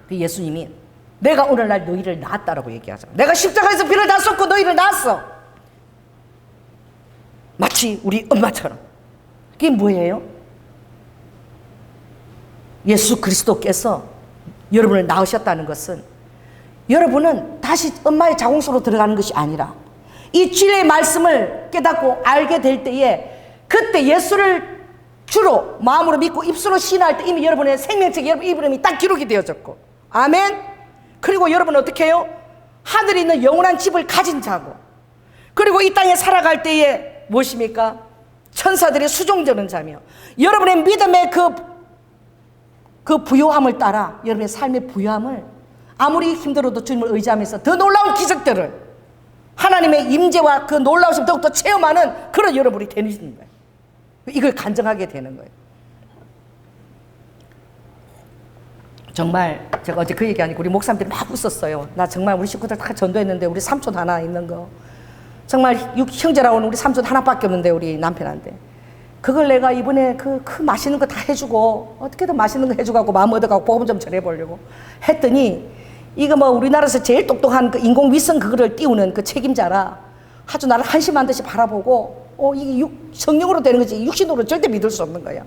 그 예수님이 내가 오늘날 너희를 낳았다라고 얘기하죠. 내가 십자가에서 피를 다 쏟고 너희를 낳았어. 마치 우리 엄마처럼. 그게 뭐예요? 예수 그리스도께서 여러분을 낳으셨다는 것은 여러분은 다시 엄마의 자궁속으로 들어가는 것이 아니라 이 진리의 말씀을 깨닫고 알게 될 때에 그때 예수를 주로 마음으로 믿고 입술로 신할 때 이미 여러분의 생명책 여러분 이름이 딱 기록이 되어졌고, 아멘. 그리고 여러분은 어떻게 해요? 하늘에 있는 영원한 집을 가진 자고, 그리고 이 땅에 살아갈 때에 무엇입니까? 천사들의 수종되는 자며, 여러분의 믿음의 그 부요함을 따라 여러분의 삶의 부요함을 아무리 힘들어도 주님을 의지하면서 더 놀라운 기적들을, 하나님의 임재와 그 놀라우심 더욱더 체험하는 그런 여러분이 되는 거예요. 이걸 간증하게 되는 거예요. 정말 제가 어제 그 얘기하니까 우리 목사님들이 막 웃었어요. 나 정말 우리 식구들 다 전도했는데 우리 삼촌 하나 있는 거, 정말 형제라고는 우리 삼촌 하나밖에 없는데 우리 남편한테 그걸 내가 이번에 그 맛있는 거 다 해주고 어떻게든 맛있는 거 해주고 마음 얻어가고 복음 좀 전해보려고 했더니, 이거 뭐 우리나라에서 제일 똑똑한 그 인공위성 그거를 띄우는 그 책임자라 아주 나를 한심한 듯이 바라보고, 이게 성령으로 되는 거지 육신으로 절대 믿을 수 없는 거야.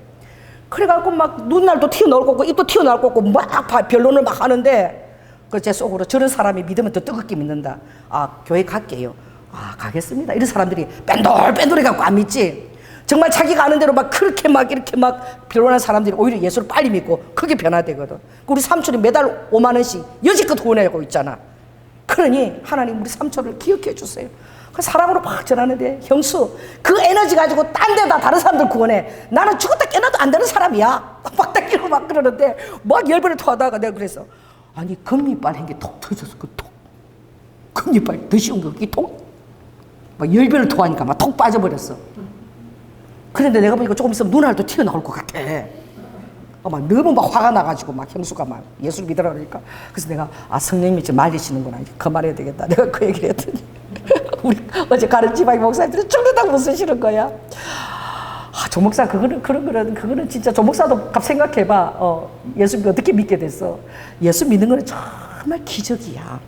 그래갖고 막 눈날도 튀어나올 거고 입도 튀어나올 거고 막 변론을 막 하는데, 그 제 속으로 저런 사람이 믿으면 더 뜨겁게 믿는다. 아, 교회 갈게요. 아, 가겠습니다. 이런 사람들이 뺀돌해갖고 안 믿지. 정말 자기가 아는 대로 막 그렇게 막 이렇게 막 변론하는 사람들이 오히려 예수를 빨리 믿고 크게 변화되거든. 우리 삼촌이 매달 5만 원씩 여지껏 후원하고 있잖아. 그러니 하나님 우리 삼촌을 기억해 주세요. 그 사랑으로 막 전하는데, 형수 그 에너지 가지고 딴 데다 다른 사람들 구원해. 나는 죽었다 깨어나도 안 되는 사람이야. 막 닦이고 막 그러는데 막 열변을 토하다가 내가 그래서, 아니 금리빨 한 게 톡 터졌어. 그 톡 금리빨 더 쉬운 거 그게 톡 막 열변을 토하니까 막 톡 빠져버렸어. 그런데 내가 보니까 조금 있으면 눈알도 튀어나올 것 같아. 막 너무 막 화가 나가지고 막 형수가 막 예수를 믿으라 그러니까, 그래서 내가 성령님이 지금 말리시는구나, 이제 그만해야 되겠다, 내가 그 얘기를 했더니 우리 어제 가는 지방의 목사님들이 죽는다고 웃으시는 거야. 조 목사 그거는 진짜 조 목사도 생각해봐. 예수 어떻게 믿게 됐어? 예수 믿는 거는 정말 기적이야.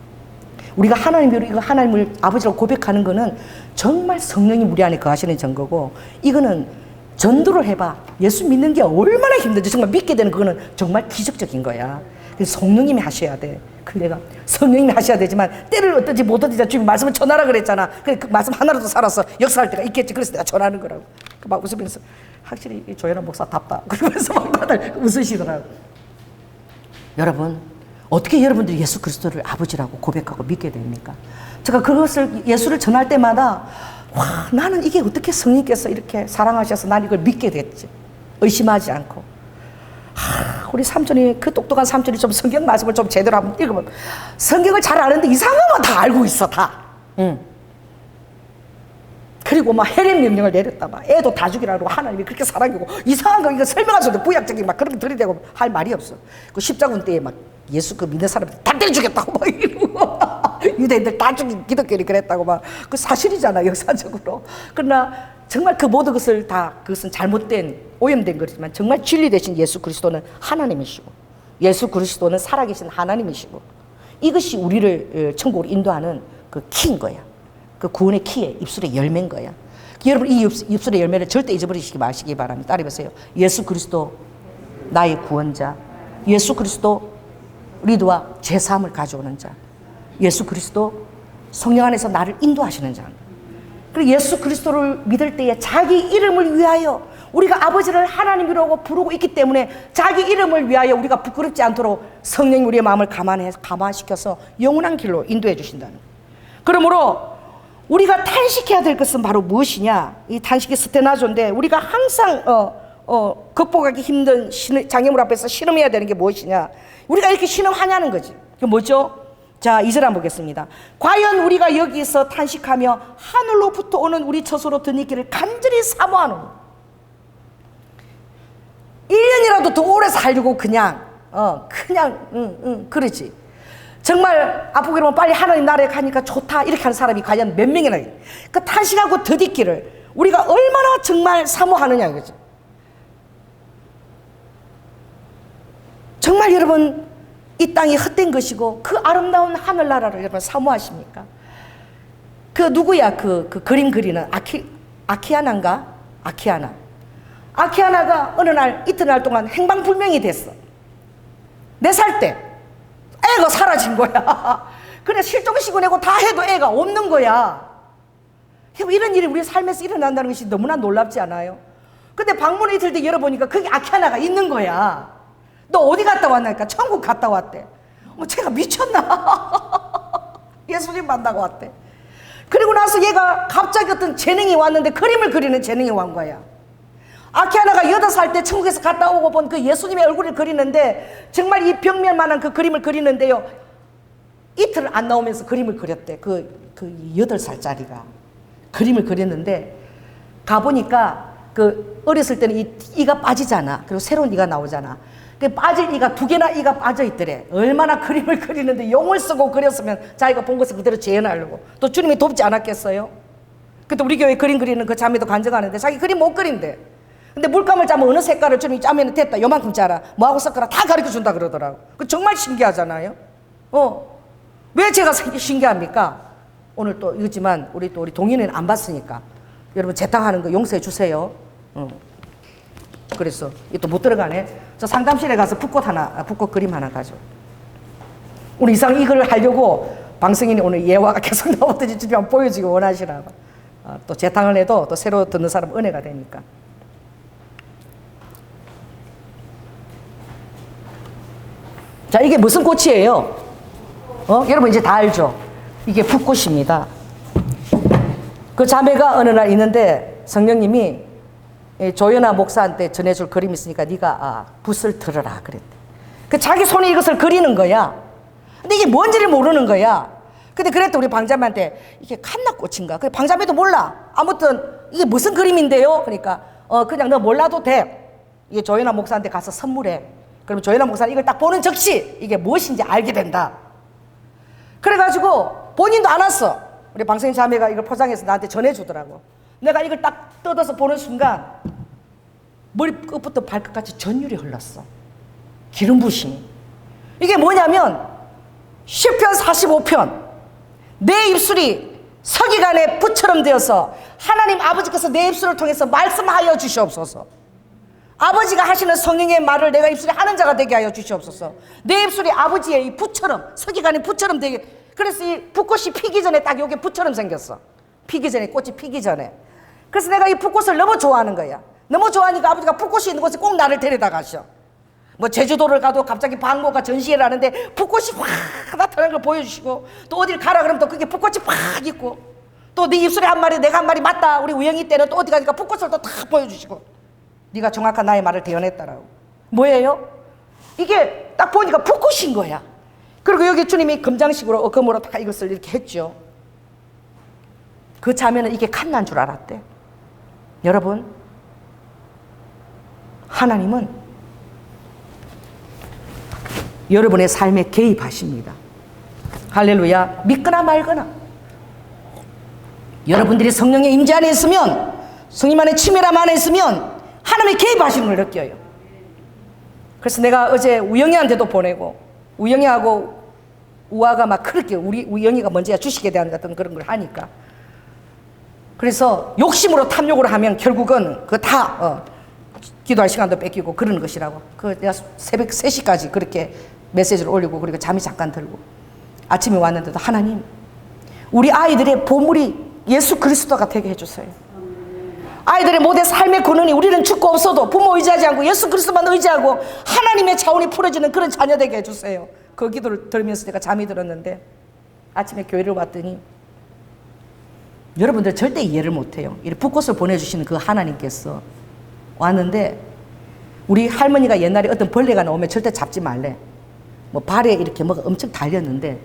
우리가 하나님을 아버지라고 고백하는 거는 정말 성령이 우리 안에 거하시는 증거고, 이거는 전도를 해봐. 예수 믿는 게 얼마나 힘든지 정말 믿게 되는 그거는 정말 기적적인 거야. 그래서 성령님이 하셔야 돼. 그 내가 성령님이 하셔야 되지만 때를 어떤지 못 어떤지 주님 말씀을 전하라 그랬잖아. 그래 그 말씀 하나라도 살아서 역사할 때가 있겠지. 그래서 내가 전하는 거라고. 막 웃으면서 확실히 조현아 목사답다 그러면서 막 다들 웃으시더라고. 여러분, 어떻게 여러분들이 예수 그리스도를 아버지라고 고백하고 믿게 됩니까? 제가 그것을 예수를 전할 때마다 나는 이게 어떻게 성령께서 이렇게 사랑하셔서 난 이걸 믿게 됐지. 의심하지 않고. 우리 삼촌이, 그 똑똑한 삼촌이 좀 성경 말씀을 좀 제대로 한번 읽으면, 성경을 잘 아는데 이상한 건 다 알고 있어, 다. 그리고 막 해련 명령을 내렸다. 막 애도 다 죽이라고 하나님이 그렇게 사랑이고, 이상한 거 이거 설명할 수 없는데 부약적인 막 그렇게 들이대고 할 말이 없어. 그 십자군 때에 막 예수 그 믿는 사람들 다 때려 죽였다고 막 이러고 유대인들 다 죽인 기독교인이 그랬다고 막. 그 사실이잖아, 역사적으로. 그러나 정말 그 모든 것을 다, 그것은 잘못된 오염된 거지만 정말 진리 되신 예수 그리스도는 하나님이시고, 예수 그리스도는 살아계신 하나님이시고, 이것이 우리를 천국으로 인도하는 그 키인 거야. 그 구원의 키에 입술의 열매인 거야. 여러분, 이 입술의 열매를 절대 잊어버리시기 마시기 바랍니다. 따라해보세요. 예수 그리스도 나의 구원자, 예수 그리스도 리드와 제사함을 가져오는 자, 예수 그리스도 성령 안에서 나를 인도하시는 자. 그리고 예수 그리스도를 믿을 때에 자기 이름을 위하여, 우리가 아버지를 하나님이라고 부르고 있기 때문에 자기 이름을 위하여 우리가 부끄럽지 않도록 성령이 우리의 마음을 감화시켜서 영원한 길로 인도해 주신다는 거예요. 그러므로 우리가 탄식해야 될 것은 바로 무엇이냐? 이 탄식이 스테나조인데, 우리가 항상 극복하기 힘든 장애물 앞에서 신음해야 되는 게 무엇이냐? 우리가 이렇게 신음하냐는 거지. 그게 뭐죠? 자, 2절 한번 보겠습니다. 과연 우리가 여기서 탄식하며 하늘로부터 오는 우리 처소로 드니기를 간절히 사모하노. 1년이라도 더 오래 살려고 그냥 그러지. 정말 아프고 그러면 빨리 하나님 나라에 가니까 좋다 이렇게 하는 사람이 과연 몇 명이나. 그 탄식하고 더디기를 우리가 얼마나 정말 사모하느냐 이거죠. 정말 여러분, 이 땅이 헛된 것이고 그 아름다운 하늘나라를 여러분 사모하십니까? 그 누구야, 그 그림 그리는 아키아나인가? 아키아나가 어느 날 이튿날 동안 행방불명이 됐어. 4살 때 애가 사라진 거야. 그래 실종시키고 내고 다 해도 애가 없는 거야. 이런 일이 우리 삶에서 일어난다는 것이 너무나 놀랍지 않아요? 근데 방문 이틀 뒤 열어보니까 거기 아키아나가 있는 거야. 너 어디 갔다 왔나니까 천국 갔다 왔대. 제가 미쳤나? 예수님 만나고 왔대. 그리고 나서 얘가 갑자기 어떤 재능이 왔는데 그림을 그리는 재능이 온 거야. 아키아나가 8살 때 천국에서 갔다 오고 본 그 예수님의 얼굴을 그리는데 정말 이 벽면만한 그 그림을 그리는데요. 이틀 안 나오면서 그림을 그렸대. 그 8살짜리가 그림을 그렸는데 가보니까 그 어렸을 때는 이가 빠지잖아. 그리고 새로운 이가 나오잖아. 그 빠질 이가 2개나 이가 빠져 있더래. 얼마나 그림을 그리는데 용을 쓰고 그렸으면 자기가 본 것을 그대로 재현하려고. 또 주님이 돕지 않았겠어요? 그때 우리 교회 그림 그리는 그 자매도 간증하는데 자기 그림 못 그린대. 근데 물감을 짜면 어느 색깔을 주님이 짜면 됐다. 요만큼 짜라. 뭐하고 섞어라. 다 가르쳐 준다 그러더라고. 그 정말 신기하잖아요. 왜 제가 신기합니까? 오늘 또 이거지만 우리 동인은 안 봤으니까 여러분 재탕하는 거 용서해 주세요. 그래서 이 또 못 들어가네. 저 상담실에 가서 붓꽃 그림 하나 가져. 우리 이상 이걸 하려고 방송인이 오늘 예화가 계속 나오더니 주님 한번 보여주기 원하시라고. 또 재탕을 해도 또 새로 듣는 사람 은혜가 되니까. 자, 이게 무슨 꽃이에요? 여러분 이제 다 알죠? 이게 붓꽃입니다. 그 자매가 어느 날 있는데 성령님이 조연아 목사한테 전해줄 그림이 있으니까 네가 붓을 들어라 그랬대. 그 자기 손에 이것을 그리는 거야. 근데 이게 뭔지를 모르는 거야. 근데 그랬더니 우리 방자매한테 이게 칸나꽃인가? 그 방자매도 몰라. 아무튼 이게 무슨 그림인데요? 그러니까 그냥 너 몰라도 돼. 이게 조연아 목사한테 가서 선물해. 그러면 조연아 목사는 이걸 딱 보는 즉시 이게 무엇인지 알게 된다. 그래가지고 본인도 안 왔어. 우리 방송인 자매가 이걸 포장해서 나한테 전해주더라고. 내가 이걸 딱 뜯어서 보는 순간 머리 끝부터 발끝까지 전율이 흘렀어. 기름 부심이. 이게 뭐냐면 시편 45편 내 입술이 서기관의 붓처럼 되어서 하나님 아버지께서 내 입술을 통해서 말씀하여 주시옵소서. 아버지가 하시는 성령의 말을 내가 입술에 하는 자가 되게 하여 주시옵소서. 내 입술이 아버지의 이 붓처럼 서기관의 붓처럼 되게. 그래서 이 붓꽃이 피기 전에 딱 요게 붓처럼 생겼어. 피기 전에 꽃이 피기 전에. 그래서 내가 이 붓꽃을 너무 좋아하는 거야. 너무 좋아하니까 아버지가 붓꽃이 있는 곳에 꼭 나를 데려다 가셔. 뭐 제주도를 가도 갑자기 방모가 전시회를 하는데 붓꽃이 확 나타나는 걸 보여주시고, 또 어딜 가라 그러면 또 그게 붓꽃이 확 있고, 또 네 입술에 한 마리 내가 한 마리 맞다. 우리 우영이 때는 또 어디 가니까 붓꽃을 또 다 보여주시고, 네가 정확한 나의 말을 대언했다라고. 뭐예요? 이게 딱 보니까 붓꽃인 거야. 그리고 여기 주님이 금장식으로 금으로 다 이것을 이렇게 했죠. 그 자매는 이게 칸난 줄 알았대. 여러분, 하나님은 여러분의 삶에 개입하십니다. 할렐루야. 믿거나 말거나 여러분들이 성령의 임재 안에 있으면, 성령 안에 치밀함 안에 있으면 하나님의 개입하시는 걸 느껴요. 그래서 내가 어제 우영이한테도 보내고, 우영이하고 우아가 막 그렇게 우리 우영이가 먼저 주식에 대한 어떤 그런 걸 하니까, 그래서 욕심으로 탐욕을 하면 결국은 그거 다 기도할 시간도 뺏기고 그러는 것이라고. 그 내가 새벽 3시까지 그렇게 메시지를 올리고, 그리고 잠이 잠깐 들고 아침에 왔는데도 하나님, 우리 아이들의 보물이 예수 그리스도가 되게 해주세요. 아이들의 모든 삶의 근원이 우리는 죽고 없어도 부모 의지하지 않고 예수 그리스도만 의지하고 하나님의 차원이 풀어지는 그런 자녀 되게 해주세요. 그 기도를 들으면서 내가 잠이 들었는데, 아침에 교회를 왔더니 여러분들 절대 이해를 못해요. 이 붓꽃을 보내주시는 그 하나님께서 왔는데, 우리 할머니가 옛날에 어떤 벌레가 나오면 절대 잡지 말래. 뭐 발에 이렇게 뭐가 엄청 달렸는데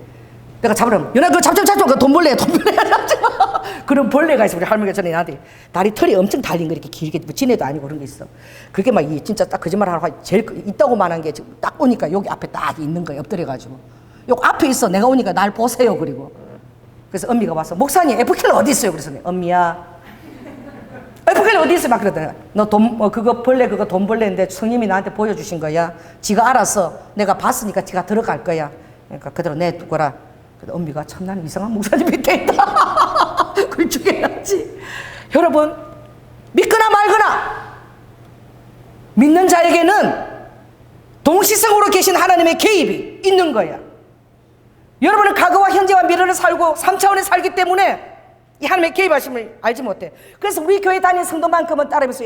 내가 잡으라면, 연아 그거 잡지 마. 그 돈벌레야 잡지 마. 그런 벌레가 있어. 우리 할머니가 전에 나한테 다리 털이 엄청 달린 거 이렇게 길게, 뭐 지네도 아니고 그런 게 있어. 그게 막 진짜 딱 거짓말하고 제일 있다고만 한 게 지금 딱 오니까 여기 앞에 딱 있는 거야. 엎드려가지고 여기 앞에 있어. 내가 오니까 날 보세요. 그래서 엄미가 와서, 목사님 에프킬러 어디 있어요? 그래서 엄미야 에프킬러 어디 있어? 막 그러더라. 너 그거 벌레, 그거 돈벌레인데 성님이 나한테 보여주신 거야. 지가 알아서 내가 봤으니까 지가 들어갈 거야. 그러니까 그대로 내두거라. 근데 엄미가 참 나는 이상한 목사님 밑에 있다. 그걸 죽여야지. 여러분, 믿거나 말거나 믿는 자에게는 동시성으로 계신 하나님의 개입이 있는 거야. 여러분은 과거와 현재와 미래를 살고 3차원에 살기 때문에 이 하나님의 개입하심을 알지 못해. 그래서 우리 교회 다니는 성도만큼은 따라하면서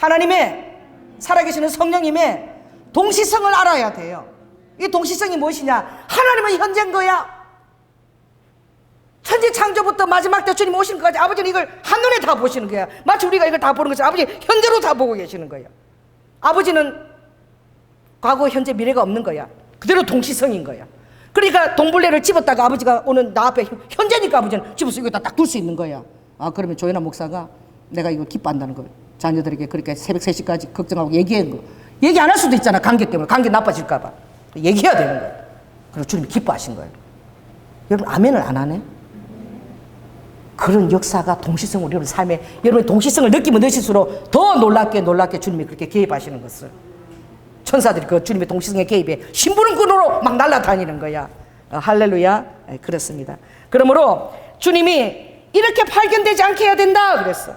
하나님의 살아계시는 성령님의 동시성을 알아야 돼요. 이 동시성이 무엇이냐? 하나님은 현재인 거야. 천지 창조부터 마지막 때 주님 오신 것까지 아버지는 이걸 한눈에 다 보시는 거야. 마치 우리가 이걸 다 보는 것이 아버지 현재로 다 보고 계시는 거야. 아버지는 과거, 현재, 미래가 없는 거야. 그대로 동시성인 거야. 그러니까 동블레를 집었다가 아버지가 오는 나 앞에 현재니까 아버지는 집어서 이거 딱 둘 수 있는 거야. 아, 그러면 조연아 목사가 내가 이거 기뻐한다는 거야. 자녀들에게 그렇게 새벽 3시까지 걱정하고 얘기한 거. 얘기 안 할 수도 있잖아. 관계 때문에. 관계 나빠질까 봐. 얘기해야 되는 거야. 그래서 주님이 기뻐하신 거예요. 여러분 아멘을 안 하네? 그런 역사가 동시성으로 여러분 삶에, 여러분의 동시성을 느끼면 느낄수록 더 놀랍게 주님이 그렇게 개입하시는 것을. 천사들이 그 주님의 동시성의 개입에 심부름꾼으로 막 날아다니는 거야. 할렐루야. 그렇습니다. 그러므로 주님이 이렇게 발견되지 않게 해야 된다 그랬어.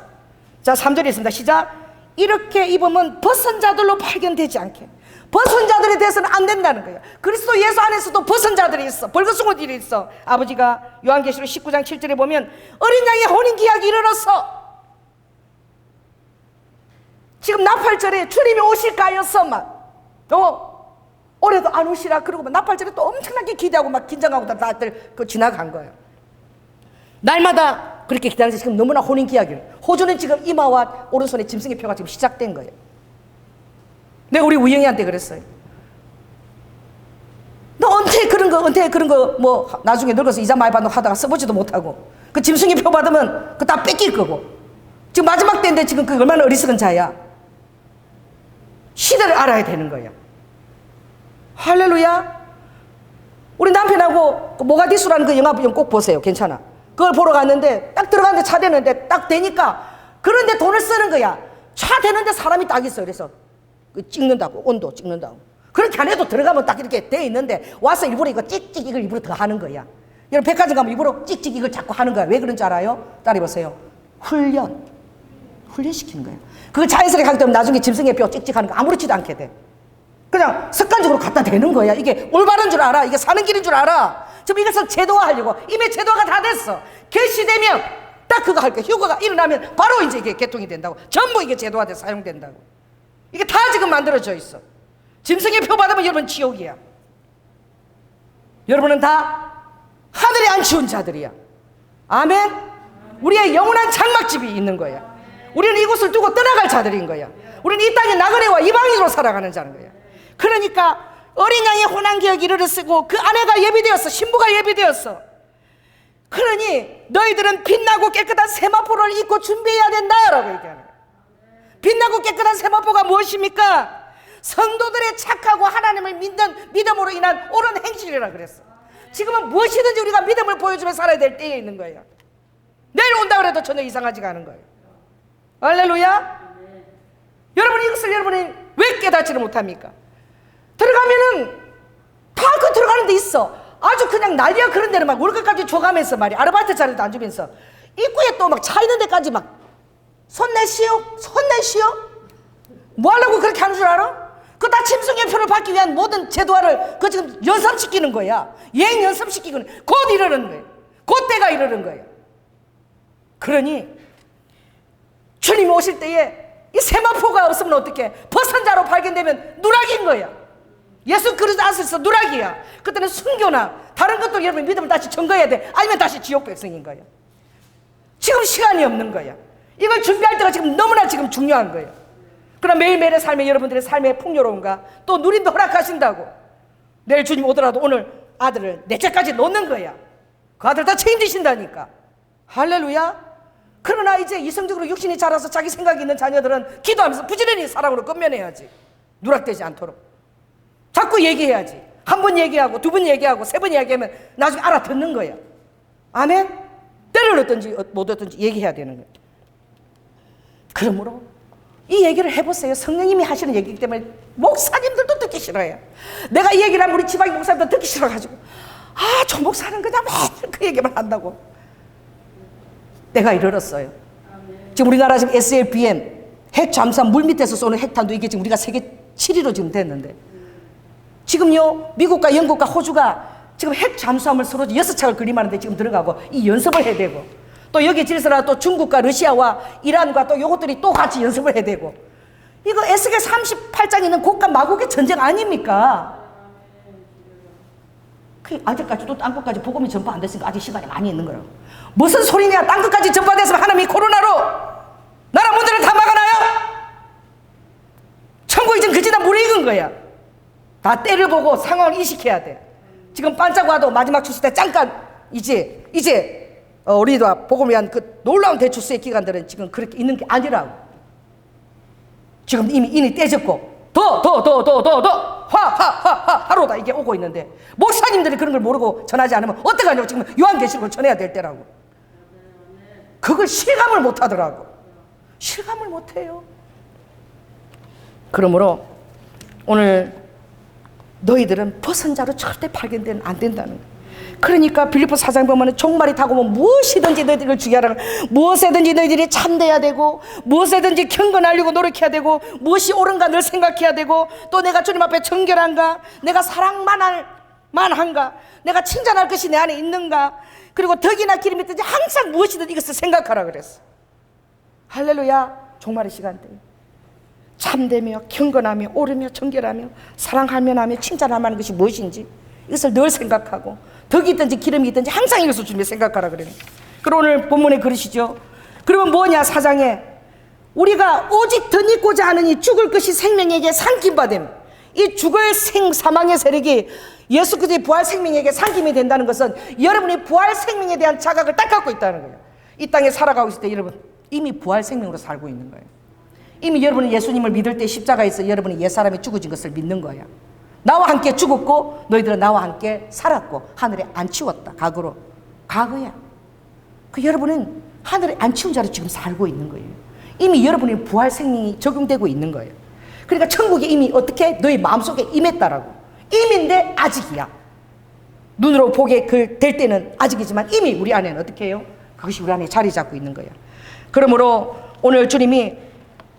자, 3절에 있습니다. 시작. 이렇게 입으면 벗은 자들로 발견되지 않게. 벗은 자들에 대해서는 안 된다는 거예요. 그리스도 예수 안에서도 벗은 자들이 있어. 벌거숭이들이 있어. 아버지가 요한계시록 19장 7절에 보면 어린 양의 혼인기약이 이르렀어. 지금 나팔절에 주님이 오실까 하였어. 막 올해도 안 오시라 그러고 막 나팔절에 또 엄청나게 기대하고 막 긴장하고 다들 지나간 거예요. 날마다 그렇게 기다리면서 지금 너무나 혼인기약이에요. 호주는 지금 이마와 오른손에 짐승의 표가 지금 시작된 거예요. 내가 우리 우영이한테 그랬어요. 너 은퇴 그런 거 뭐 나중에 늙어서 이자 많이 받는 하다가 써보지도 못하고 그 짐승의 표 받으면 그거 다 뺏길 거고 지금 마지막 때인데 지금 그 얼마나 어리석은 자야. 시대를 알아야 되는 거야. 할렐루야. 우리 남편하고 그 모가디수라는 그 영화 꼭 보세요. 괜찮아. 그걸 보러 갔는데 딱 들어갔는데 차 대는데 딱 되니까 그런데 돈을 쓰는 거야. 차 대는데 사람이 딱 있어. 그래서 찍는다고, 온도 찍는다고. 그렇게 안 해도 들어가면 딱 이렇게 돼 있는데 와서 일부러 이거 찍찍 이걸 일부러 더 하는 거야. 여러분 백화점 가면 일부러 찍찍 이걸 자꾸 하는 거야. 왜 그런 줄 알아요? 따라해보세요. 훈련시키는 거야. 그거 자연스럽게 하기 때문에 나중에 짐승의 뼈 찍찍하는 거 아무렇지도 않게 돼. 그냥 습관적으로 갖다 대는 거야. 이게 올바른 줄 알아. 이게 사는 길인 줄 알아. 지금 이것을 제도화하려고 이미 제도화가 다 됐어. 개시되면 딱 그거 할 거야. 휴가가 일어나면 바로 이제 이게 개통이 된다고. 전부 이게 제도화돼 사용된다고. 이게 다 지금 만들어져 있어. 짐승의 표 받으면 여러분 지옥이야. 여러분은 다 하늘에 안 치운 자들이야. 아멘. 우리의 영원한 장막집이 있는 거야. 우리는 이곳을 두고 떠나갈 자들인 거야. 우리는 이 땅의 나그네와 이방인으로 살아가는 자는 거야. 그러니까 어린 양의 혼안기약이 이르렀고 그 아내가 예비되었어. 신부가 예비되었어. 그러니 너희들은 빛나고 깨끗한 세마포를 입고 준비해야 된다라고 얘기하는 거야. 빛나고 깨끗한 세마포가 무엇입니까? 성도들의 착하고 하나님을 믿는 믿음으로 인한 옳은 행실이라 그랬어. 지금은 무엇이든지 우리가 믿음을 보여주며 살아야 될 때에 있는 거예요. 내일 온다 그래도 전혀 이상하지가 않은 거예요. 할렐루야. 여러분 이것을 여러분이 왜 깨닫지를 못합니까? 들어가면은 다 그 들어가는 데 있어. 아주 그냥 난리야. 그런 데는 막 월급까지 줘가면서 말이야. 아르바이트 자리도 안 주면서 입구에 또 막 차 있는 데까지 막 손 내시오 뭐 하려고 그렇게 하는 줄 알아? 그거 다 짐승의 표를 받기 위한 모든 제도화를 그 지금 연습시키는 거야. 예행 연습시키고는 곧 이르는 거예요. 곧 때가 이르는 거예요. 그러니 주님이 오실 때에 이 세마포가 없으면 어떡해? 벗은 자로 발견되면 누락인 거야. 예수 그리스도 안에서 누락이야. 그때는 순교나 다른 것도 여러분 믿음을 다시 증거해야 돼. 아니면 다시 지옥 백성인 거야. 지금 시간이 없는 거야. 이걸 준비할 때가 지금 너무나 지금 중요한 거예요. 그럼 매일매일의 삶에 여러분들의 삶의 풍요로움과 또 누림도 허락하신다고 내일 주님 오더라도 오늘 아들을 넷째까지 놓는 거야. 그 아들 다 책임지신다니까. 할렐루야. 그러나 이제 이성적으로 육신이 자라서 자기 생각이 있는 자녀들은 기도하면서 부지런히 사랑으로 끝면해야지. 누락되지 않도록 자꾸 얘기해야지. 한 번 얘기하고 두 번 얘기하고 세 번 얘기하면 나중에 알아듣는 거야. 아멘. 때를 얻든지 못 얻든지 얘기해야 되는 거야. 그러므로 이 얘기를 해보세요. 성령님이 하시는 얘기이기 때문에 목사님들도 듣기 싫어요. 내가 이 얘기를 하면 우리 지방의 목사님도 듣기 싫어가지고 저 목사는 그냥 매일 그 얘기만 한다고. 때가 이르렀어요. 지금 우리나라 지금 SLBM 핵 잠수함 물 밑에서 쏘는 핵탄도 이게 지금 우리가 세계 7위로 지금 됐는데 지금요 미국과 영국과 호주가 지금 핵 잠수함을 서로 6척을 그림하는데 지금 들어가고 이 연습을 해야 되고 또 여기 질서라 또 중국과 러시아와 이란과 또 요것들이 또 같이 연습을 해야 되고 이거 에스겔 38장에 있는 곡과 마곡의 전쟁 아닙니까? 아직까지도 땅끝까지 복음이 전파 안 됐으니까 아직 시간이 많이 있는 거라고. 무슨 소리냐? 땅끝까지 전파됐으면 하나님이 코로나로 나라 문들을 다 막아놔요? 천국 이전 그지나 무르익은 거야. 다 때를 보고 상황을 인식해야 돼. 지금 반짝 와도 마지막 추수 때 잠깐 이제 우리도 복음을 위한 그 놀라운 대추수의 기간들은 지금 그렇게 있는 게 아니라고. 지금 이미 인이 떼졌고 더 하루다 이게 오고 있는데 목사님들이 그런 걸 모르고 전하지 않으면 어떡하냐고. 지금 요한계시록을 전해야 될 때라고. 그걸 실감을 못 하더라고. 실감을 못 해요. 그러므로 오늘 너희들은 벗은 자로 절대 발견되면 안 된다는 거예요. 그러니까 빌립보 4장 보면 종말이 다가오면 무엇이든지 너희들을 주게 하라. 무엇에든지 너희들이 참돼야 되고 무엇에든지 경건하려고 노력해야 되고 무엇이 옳은가 늘 생각해야 되고 또 내가 주님 앞에 정결한가, 내가 사랑만한가, 내가 칭찬할 것이 내 안에 있는가, 그리고 덕이나 기름이 있든지 항상 무엇이든 이것을 생각하라 그랬어. 할렐루야. 종말의 시간대 참되며 경건하며 옳으며 정결하며 사랑하며 하며 칭찬하며 하는 것이 무엇인지 이것을 늘 생각하고 덕이 있든지 기름이 있든지 항상 이것을 주님이 생각하라 그래요. 그리고 오늘 본문에 그러시죠. 그러면 뭐냐? 4장에 우리가 오직 덧입고자 하느니 죽을 것이 생명에게 상김받음. 이 죽을 사망의 세력이 예수 그리스도의 부활 생명에게 상김이 된다는 것은 여러분이 부활 생명에 대한 자각을 딱 갖고 있다는 거예요. 이 땅에 살아가고 있을 때 여러분 이미 부활 생명으로 살고 있는 거예요. 이미 여러분은 예수님을 믿을 때 십자가에서 여러분이 옛사람이 죽어진 것을 믿는 거야. 나와 함께 죽었고 너희들은 나와 함께 살았고 하늘에 안 치웠다. 과거야. 그 여러분은 하늘에 안 치운 자로 지금 살고 있는 거예요. 이미 여러분의 부활 생명이 적용되고 있는 거예요. 그러니까 천국이 이미 어떻게 너희 마음속에 임했다라고. 임인데 아직이야. 눈으로 보게 될 때는 아직이지만 이미 우리 안에는 어떻게 해요? 그것이 우리 안에 자리 잡고 있는 거예요. 그러므로 오늘 주님이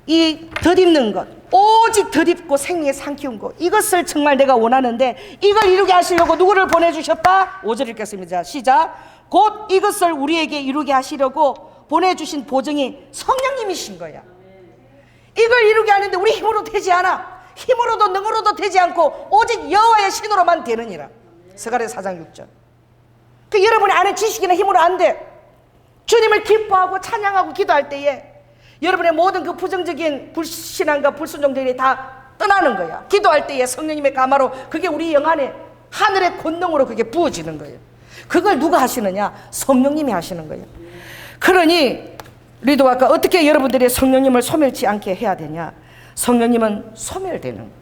이 덧입는 것, 오직 덧입고 생명에 상키운 것, 이것을 정말 내가 원하는데 이걸 이루게 하시려고 누구를 보내주셨다? 5절 읽겠습니다. 시작. 곧 이것을 우리에게 이루게 하시려고 보내주신 보증이 성령님이신 거야. 이걸 이루게 하는데 우리 힘으로 되지 않아. 힘으로도 능으로도 되지 않고 오직 여호와의 신으로만 되느니라. 스가랴 4장 6절. 그 여러분의 아는 지식이나 힘으로 안 돼. 주님을 기뻐하고 찬양하고 기도할 때에 여러분의 모든 그 부정적인 불신앙과 불순종들이 다 떠나는 거야. 기도할 때에 성령님의 가마로 그게 우리 영 안에 하늘의 권능으로 그게 부어지는 거예요. 그걸 누가 하시느냐? 성령님이 하시는 거예요. 그러니 우리도 아까 어떻게 여러분들이 성령님을 소멸치 않게 해야 되냐? 성령님은 소멸되는 거예요.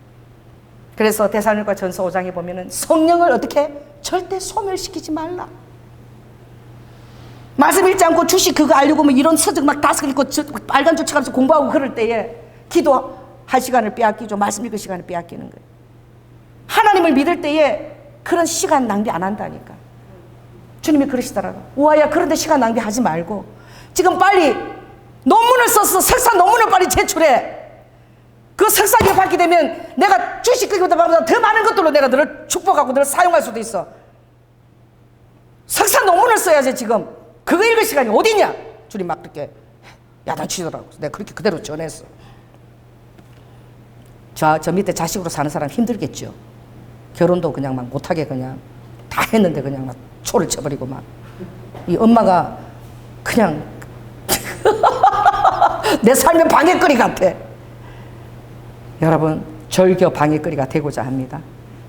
그래서 데살로니가 전서 5장에 보면은 성령을 어떻게? 절대 소멸시키지 말라. 말씀 읽지 않고 주식 그거 알려고 뭐 이런 서적 막 다섯 읽고 빨간 줄 쳐가면서 공부하고 그럴 때에 기도할 시간을 빼앗기죠. 말씀 읽을 시간을 빼앗기는 거예요. 하나님을 믿을 때에 그런 시간 낭비 안 한다니까. 주님이 그러시더라고요. 우아야 그런데 시간 낭비하지 말고 지금 빨리 논문을 써서 석사 논문을 빨리 제출해. 그 석사를 받게 되면 내가 주식 그기보다 더 많은 것들로 내가 너를 축복하고 너를 사용할 수도 있어. 석사 논문을 써야지. 지금 그거 읽을 시간이 어디냐? 주님 막 그렇게 야단치더라고. 내가 그렇게 그대로 전했어. 저 밑에 자식으로 사는 사람 힘들겠죠. 결혼도 그냥 막 못하게 그냥 다 했는데 그냥 막 초를 쳐버리고 막 이 엄마가 그냥 내 삶의 방해거리 같아. 여러분 절교 방해거리가 되고자 합니다.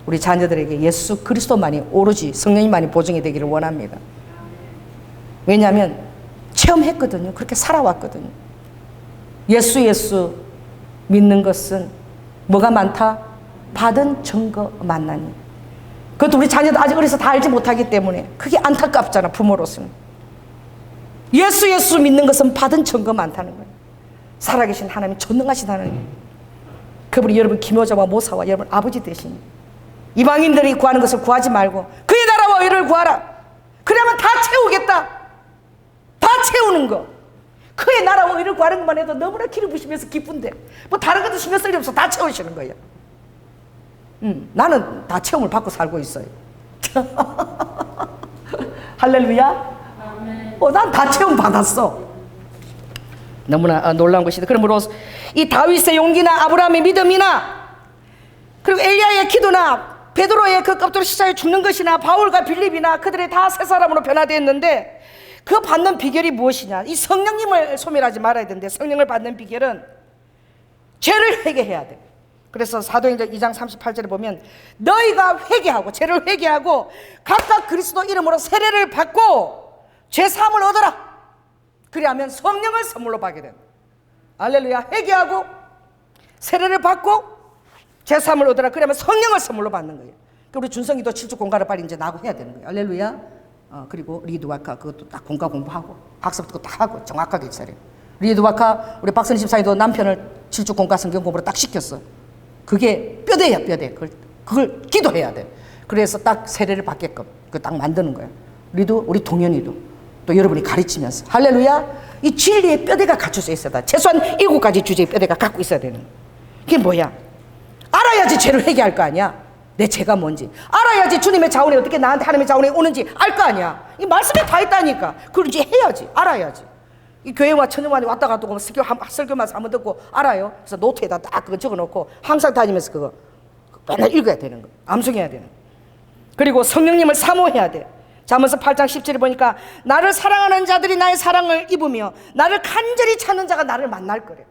우리 자녀들에게 예수 그리스도만이 오로지 성령님만이 보증이 되기를 원합니다. 왜냐하면 체험했거든요. 그렇게 살아왔거든요. 예수 믿는 것은 뭐가 많다? 받은 증거 만나니. 그것도 우리 자녀도 아직 어려서 다 알지 못하기 때문에 그게 안타깝잖아. 부모로서는. 예수 믿는 것은 받은 증거 많다는 거예요. 살아계신 하나님, 전능하신 하나님, 그분이 여러분 기묘자와 모사와 여러분 아버지 되시니 이방인들이 구하는 것을 구하지 말고 그의 나라와 의를 구하라. 그러면 다 채우겠다. 다 채우는 거. 그의 나라와 의를 구하는 것만 해도 너무나 기름 부시면서 기쁜데 뭐 다른 것도 신경 쓸 일 없어. 다 채우시는 거예요. 나는 다 체험을 받고 살고 있어요. 할렐루야. 난 다 체험 받았어. 너무나 놀라운 것이다. 그러므로 이 다윗의 용기나 아브라함의 믿음이나 그리고 엘리야의 기도나 베드로의 그 껍데기 시자에 죽는 것이나 바울과 빌립이나 그들이 다 새 사람으로 변화되었는데 그 받는 비결이 무엇이냐? 이 성령님을 소멸하지 말아야 되는데 성령을 받는 비결은 죄를 회개해야 돼. 그래서 사도행전 2장 38절에 보면 너희가 회개하고 죄를 회개하고 각각 그리스도 이름으로 세례를 받고 죄 사함을 얻어라. 그리하면 성령을 선물로 받게 된다. 할렐루야. 회개하고 세례를 받고 죄 사함을 얻어라. 그러면 성령을 선물로 받는 거예요. 우리 준성이도 7주 공과를 빨리 이제 나고 해야 되는 거예요. 할렐루야. 그리고 리드와카 그것도 딱 공과 공부하고 학습도 딱 하고 정확하게 차려. 리드와카 우리 박선희 집사님도 남편을 7주 공과 성경 공부를 딱 시켰어. 그게 뼈대야 뼈대. 그걸 기도해야 돼. 그래서 딱 세례를 받게끔 그 딱 만드는 거야. 우리 동현이도 또 여러분이 가르치면서 할렐루야. 이 진리의 뼈대가 갖춰져 있어야 돼. 최소한 7가지 주제의 뼈대가 갖고 있어야 되는 거야. 그게 뭐야? 알아야지 죄를 회개할 거 아니야. 내 죄가 뭔지 알아야지 주님의 자원이 어떻게 나한테 하나님의 자원이 오는지 알 거 아니야. 이 말씀에 다 있다니까. 그걸 이제 해야지. 알아야지. 이 교회와 천년만에 왔다 갔다 오고 설교만 한번 듣고 알아요. 그래서 노트에다 딱 그거 적어놓고 항상 다니면서 그거 맨날 읽어야 되는 거. 암송해야 되는 거. 그리고 성령님을 사모해야 돼. 잠언서 8장 10절에 보니까 나를 사랑하는 자들이 나의 사랑을 입으며 나를 간절히 찾는 자가 나를 만날 거래.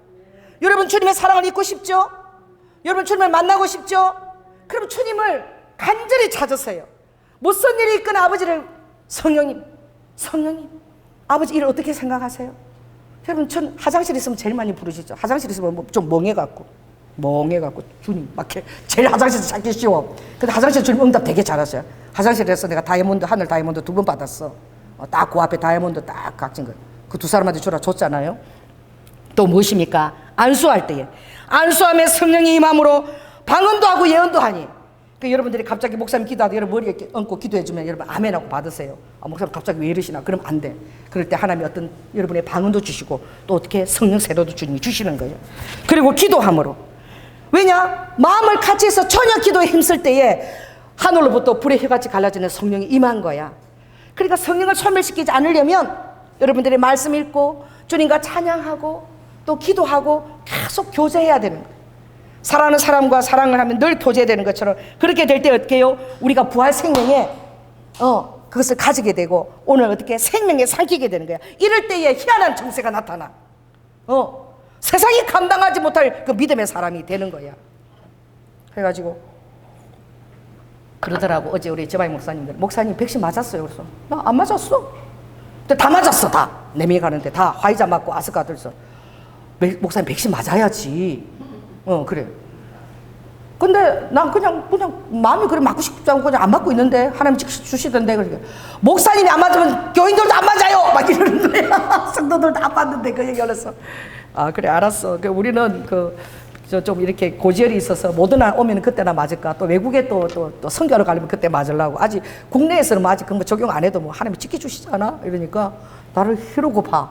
여러분 주님의 사랑을 입고 싶죠? 여러분 주님을 만나고 싶죠? 그럼 주님을 간절히 찾으세요. 무슨 일이 있거나 아버지를 성령님 아버지 일을 어떻게 생각하세요? 여러분 전 화장실에 있으면 제일 많이 부르시죠. 화장실에 있으면 좀 멍해갖고 주님 막 제일 화장실에서 찾기 쉬워. 근데 화장실에 주님 응답 되게 잘하셔요. 화장실에서 내가 다이아몬드 하늘 다이아몬드 2번 받았어. 딱 그 앞에 다이아몬드 딱 각진 거. 그 2사람한테 주라 줬잖아요. 또 무엇입니까? 안수할 때에 안수함에 성령이 임함으로 방언도 하고 예언도 하니. 여러분들이 갑자기 목사님 기도하다 여러분 머리에 얹고 기도해주면 여러분 아멘하고 받으세요. 목사님 갑자기 왜 이러시나? 그럼 안 돼. 그럴 때 하나님이 어떤 여러분의 방언도 주시고 또 어떻게 성령 세례도 주님이 주시는 거예요. 그리고 기도함으로. 왜냐? 마음을 같이 해서 전혀 기도에 힘쓸 때에 하늘로부터 불의 혀같이 갈라지는 성령이 임한 거야. 그러니까 성령을 소멸시키지 않으려면 여러분들이 말씀 읽고 주님과 찬양하고 또 기도하고 계속 교제해야 되는 거예요. 사랑하는 사람과 사랑을 하면 늘 교제되는 것처럼 그렇게 될 때 어떻게 해요? 우리가 부활 생명에 그것을 가지게 되고 오늘 어떻게 생명에 삼키게 되는 거야. 이럴 때에 희한한 정세가 나타나. 세상이 감당하지 못할 그 믿음의 사람이 되는 거야. 그래가지고 그러더라고. 어제 우리 저바이 목사님 백신 맞았어요. 그래서 나 안 맞았어. 다 맞았어. 다 내미 가는데 다 화이자 맞고 아스카들서 목사님 백신 맞아야지. 그래. 근데 난 그냥 마음이 그래 맞고 싶지 않고 그냥 안 맞고 있는데 하나님 주시던데 그러니까 목사님이 안 맞으면 교인들도 안 맞아요 막 이러는 거야. 성도들도 안 맞는데 그 얘기 알았어. 그래 알았어. 우리는 좀 이렇게 고지혈이 있어서 모든 날 오면 그때나 맞을까. 또 외국에 또 선교하러 가려면 그때 맞으려고. 아직 국내에서는 아직 그거 적용 안 해도 하나님이 지켜주시잖아. 이러니까 나를 희로고 봐.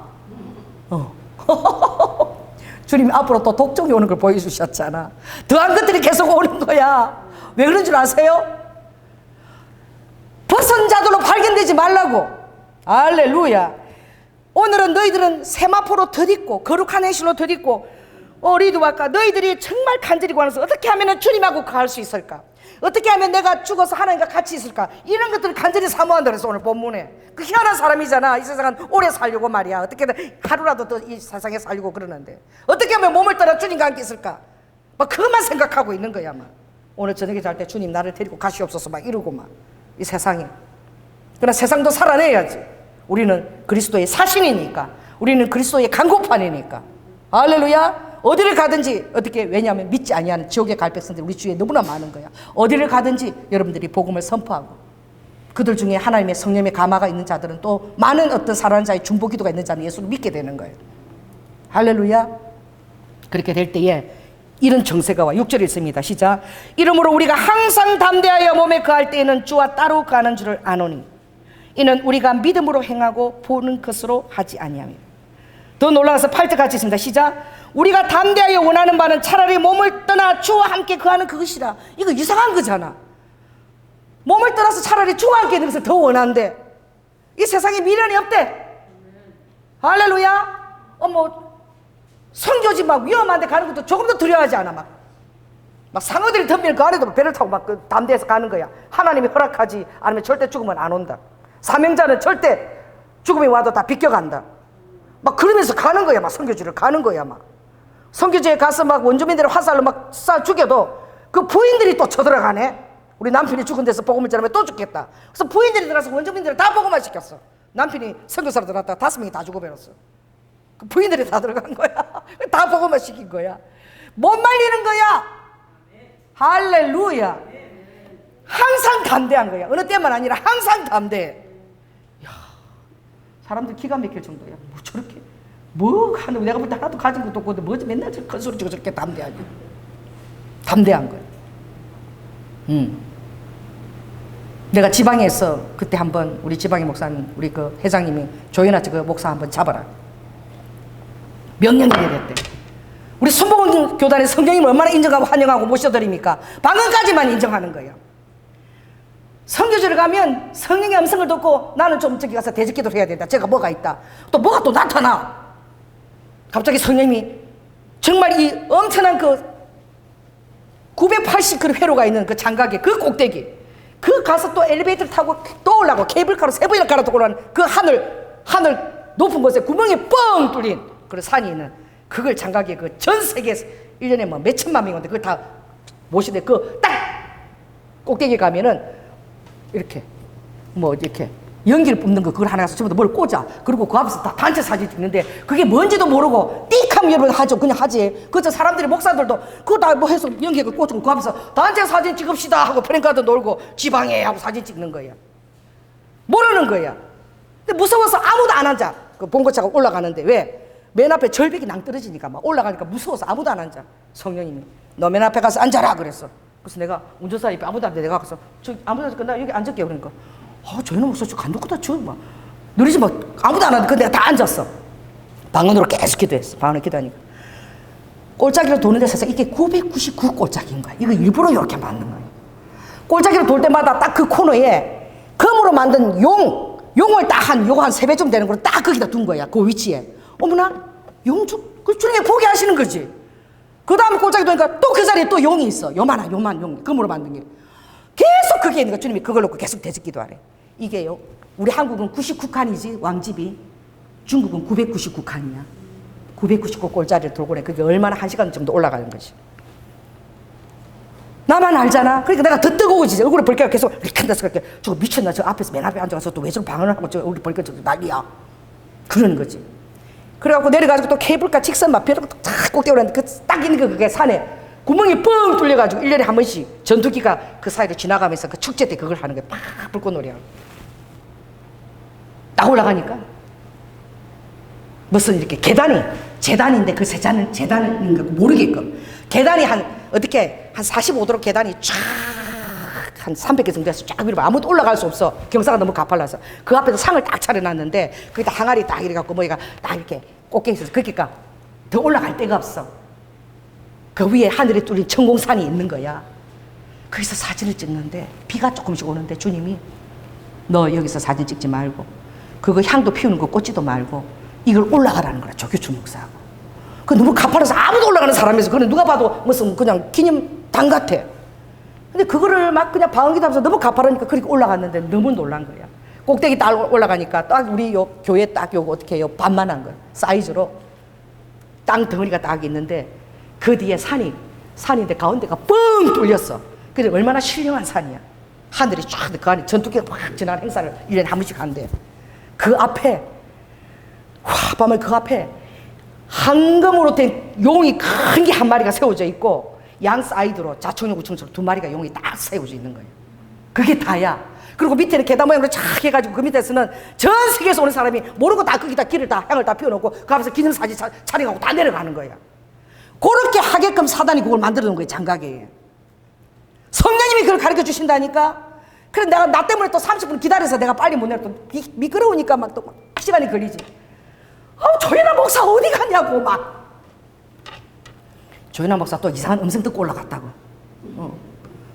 주님이 앞으로 또 독종이 오는 걸 보여주셨잖아. 더한 것들이 계속 오는 거야. 왜 그런 줄 아세요? 벗은 자들로 발견되지 말라고. 할렐루야. 오늘은 너희들은 세마포로 덧입고 거룩한 행실로 덧입고 리드와까 너희들이 정말 간절히 구하면서 어떻게 하면 주님하고 갈 수 있을까? 어떻게 하면 내가 죽어서 하나님과 같이 있을까? 이런 것들을 간절히 사모한다 그래서 오늘 본문에. 그 희한한 사람이잖아. 이 세상은 오래 살려고 말이야. 어떻게든 하루라도 더 이 세상에 살려고 그러는데 어떻게 하면 몸을 떠나 주님과 함께 있을까? 막 그것만 생각하고 있는 거야. 막 오늘 저녁에 잘 때 주님 나를 데리고 가시옵소서 막 이러고 막 이 세상에. 그러나 세상도 살아내야지. 우리는 그리스도의 사신이니까. 우리는 그리스도의 간고판이니까. 할렐루야. 어디를 가든지 어떻게 왜냐하면 믿지 아니하는 지옥에 갈 백성들이 우리 주위에 너무나 많은 거야. 어디를 가든지 여러분들이 복음을 선포하고 그들 중에 하나님의 성령의 감화가 있는 자들은 또 많은 어떤 살아난 자의 중보기도가 있는 자는 예수를 믿게 되는 거예요. 할렐루야. 그렇게 될 때에 이런 정세가 와. 6절에 있습니다. 시작. 이러므로 우리가 항상 담대하여 몸에 거할 때에는 주와 따로 가는 줄을 아노니 이는 우리가 믿음으로 행하고 보는 것으로 하지 아니하며. 더 놀라워서 8절 같이 있습니다. 시작. 우리가 담대하여 원하는 바는 차라리 몸을 떠나 주와 함께 거하는 그것이라. 이거 이상한 거잖아. 몸을 떠나서 차라리 주와 함께 있는 것을 더 원한대. 이 세상에 미련이 없대. 할렐루야. 선교지 막 위험한데 가는 것도 조금 더 두려워하지 않아. 막 상어들이 덤비는 그 안에도 배를 타고 막 그 담대해서 가는 거야. 하나님이 허락하지 않으면 절대 죽으면 안 온다. 사명자는 절대 죽음이 와도 다 비껴간다. 막 그러면서 가는 거야. 막 선교지를 가는 거야. 막 선교지에 가서 막 원주민들을 화살로 막 쏴 죽여도 그 부인들이 또 쳐들어가네. 우리 남편이 죽은 데서 복음을 전하면 또 죽겠다. 그래서 부인들이 들어가서 원주민들을 다 복음화 시켰어. 남편이 선교사로 들어갔다가 5명이 다 죽어버렸어. 그 부인들이 다 들어간 거야. 다 복음화 시킨 거야. 못 말리는 거야. 할렐루야. 항상 담대한 거야. 어느 때만 아니라 항상 담대해. 야, 사람들 기가 막힐 정도야. 뭐 저렇게 뭐 하는, 내가 볼 때 하나도 가진 것도 없고 뭐 맨날 큰 소리 치고 저렇게 담대하지. 담대한 거야. 내가 지방에서 그때 한번 우리 지방의 목사님, 우리 그 회장님이 조연아 그 목사 한번 잡아라. 명령이 내렸대. 우리 순복음 교단의 성령님을 얼마나 인정하고 환영하고 모셔드립니까? 방금까지만 인정하는 거예요. 선교지를 가면 성령의 음성을 듣고 나는 좀 저기 가서 대적기도를 해야 된다. 제가 뭐가 있다. 또 뭐가 또 나타나. 갑자기 성령님이 정말 이 엄청난 그 980 그 회로가 있는 그 장각의 그 꼭대기, 그 가서 또 엘리베이터를 타고 또 올라가고 케이블카로 3번이나 갈아타고 올라가는 그 하늘 높은 곳에 구멍이 뻥 뚫린 그런 산이 있는 그걸 장각의 그 전 세계에서 1년에 뭐 몇천만 명인데 그걸 다 모시는데 그 딱 꼭대기 가면은 이렇게 뭐 이렇게 연기를 뿜는 거 그걸 하나 가서 전부 다 뭘 꽂아. 그리고 그 앞에서 다 단체 사진 찍는데 그게 뭔지도 모르고 띡하면 여러분 하죠. 그냥 하지. 그저 사람들이 목사들도 그거 다 뭐 해서 연기를 꽂고 그 앞에서 단체 사진 찍읍시다 하고 프랭카드 놀고 지방에 하고 사진 찍는 거야. 모르는 거야. 근데 무서워서 아무도 안 앉아. 그 봉고차가 올라가는데 왜? 맨 앞에 절벽이 낭떠러지니까 막 올라가니까 무서워서 아무도 안 앉아. 성령님이 너 맨 앞에 가서 앉아라 그랬어. 그래서 내가 운전사 옆에 아무도 안 돼. 내가 가서 저 아무도 안 나 여기 앉을게. 그러니까 저희는 목사 저 간독하다 저 막 느리지 막 아무도 안 하는데 그 내가 다 앉았어. 방언으로 계속 기도했어. 방언으로 기도하니까 꼴짜기를 도는 데 있어서 이게 999 꼴짜기인 거야. 이거 일부러 이렇게 만든 거야. 꼴짜기를 돌 때마다 딱 그 코너에 금으로 만든 용을 딱 한 3배쯤 되는 걸 딱 거기다 둔 거야. 그 위치에. 어머나 용주 그 주님이 포기하시는 거지. 그 다음에 꼴짜기 도니까 또 그 자리에 또 용이 있어. 요만 용 금으로 만든 게 계속 그게 있는 거. 주님이 그걸 놓고 계속 대적기도 하래. 이게요, 우리 한국은 99칸이지 왕집이. 중국은 999칸이야 999꼴짜리를 돌고 그래. 그게 얼마나 1시간 정도 올라가는 거지. 나만 알잖아. 그러니까 내가 더 뜨거워지지. 얼굴에 벌개가 계속 이렇게 한다서 그렇게 저거 미쳤나. 저 앞에서 맨 앞에 앉아서 또 왜 저런 방언을 하고 저 얼굴 벌개 저거 난리야. 그러는 거지. 그래갖고 내려가지고 또 케이블카 직선 막 벼르고 탁 꼭대기 올랐는데 그 딱 있는 거 그게 산에 구멍이 뻥 뚫려가지고 1년에 한 번씩 전투기가 그 사이를 지나가면서 그 축제 때 그걸 하는 거야. 팍 불꽃놀이야. 딱 올라가니까 무슨 이렇게 재단인데 그 재단인가 모르게끔 계단이 한 45도로 계단이 쫙 한 300개 정도 돼서 쫙 위로 아무도 올라갈 수 없어. 경사가 너무 가팔라서 그 앞에서 상을 딱 차려놨는데 거기다 항아리 딱 이래 갖고 뭐가 딱 이렇게 꽂혀 있어서 그러니까 더 올라갈 데가 없어. 그 위에 하늘에 뚫린 천공산이 있는 거야. 거기서 사진을 찍는데 비가 조금씩 오는데 주님이 너 여기서 사진 찍지 말고 그거 향도 피우는 거 꽂지도 말고 이걸 올라가라는 거야. 조교춘 목사하고. 그 너무 가파라서 아무도 올라가는 사람이어서 그건 누가 봐도 무슨 그냥 기념당 같아. 근데 그거를 막 그냥 방언기도 하면서 너무 가파르니까 그렇게 올라갔는데 너무 놀란 거야. 꼭대기 딱 올라가니까 딱 우리 요 교회 딱 요거 어떻게 해요? 반만한 거야. 사이즈로 땅 덩어리가 딱 있는데 그 뒤에 산인데 가운데가 뻥 뚫렸어. 근데 얼마나 신령한 산이야. 하늘이 쫙 그 안에 전투기가 확 지나는 행사를 1년에 한 번씩 한대. 그 앞에 밤에 그 앞에 황금으로 된 용이 큰 게 한 마리가 세워져 있고 양 사이드로 좌측용 우측으로 2마리가 용이 딱 세워져 있는 거예요. 그게 다야. 그리고 밑에는 계단 모양으로 쫙 해가지고 그 밑에서는 전 세계에서 오는 사람이 모르고 다 거기다 길을 다 향을 다 피워놓고 그 앞에서 기념사진 촬영하고 다 내려가는 거야. 그렇게 하게끔 사단이 그걸 만들어 놓은 거예요. 장각에. 성령님이 그걸 가르쳐 주신다니까. 그래 내가 나 때문에 또 30분 기다려서 내가 빨리 못 내려 또 미끄러우니까 막 또 시간이 걸리지. 조연아 목사 어디 갔냐고 막. 조연아 목사 또 이상한 음성 듣고 올라갔다고.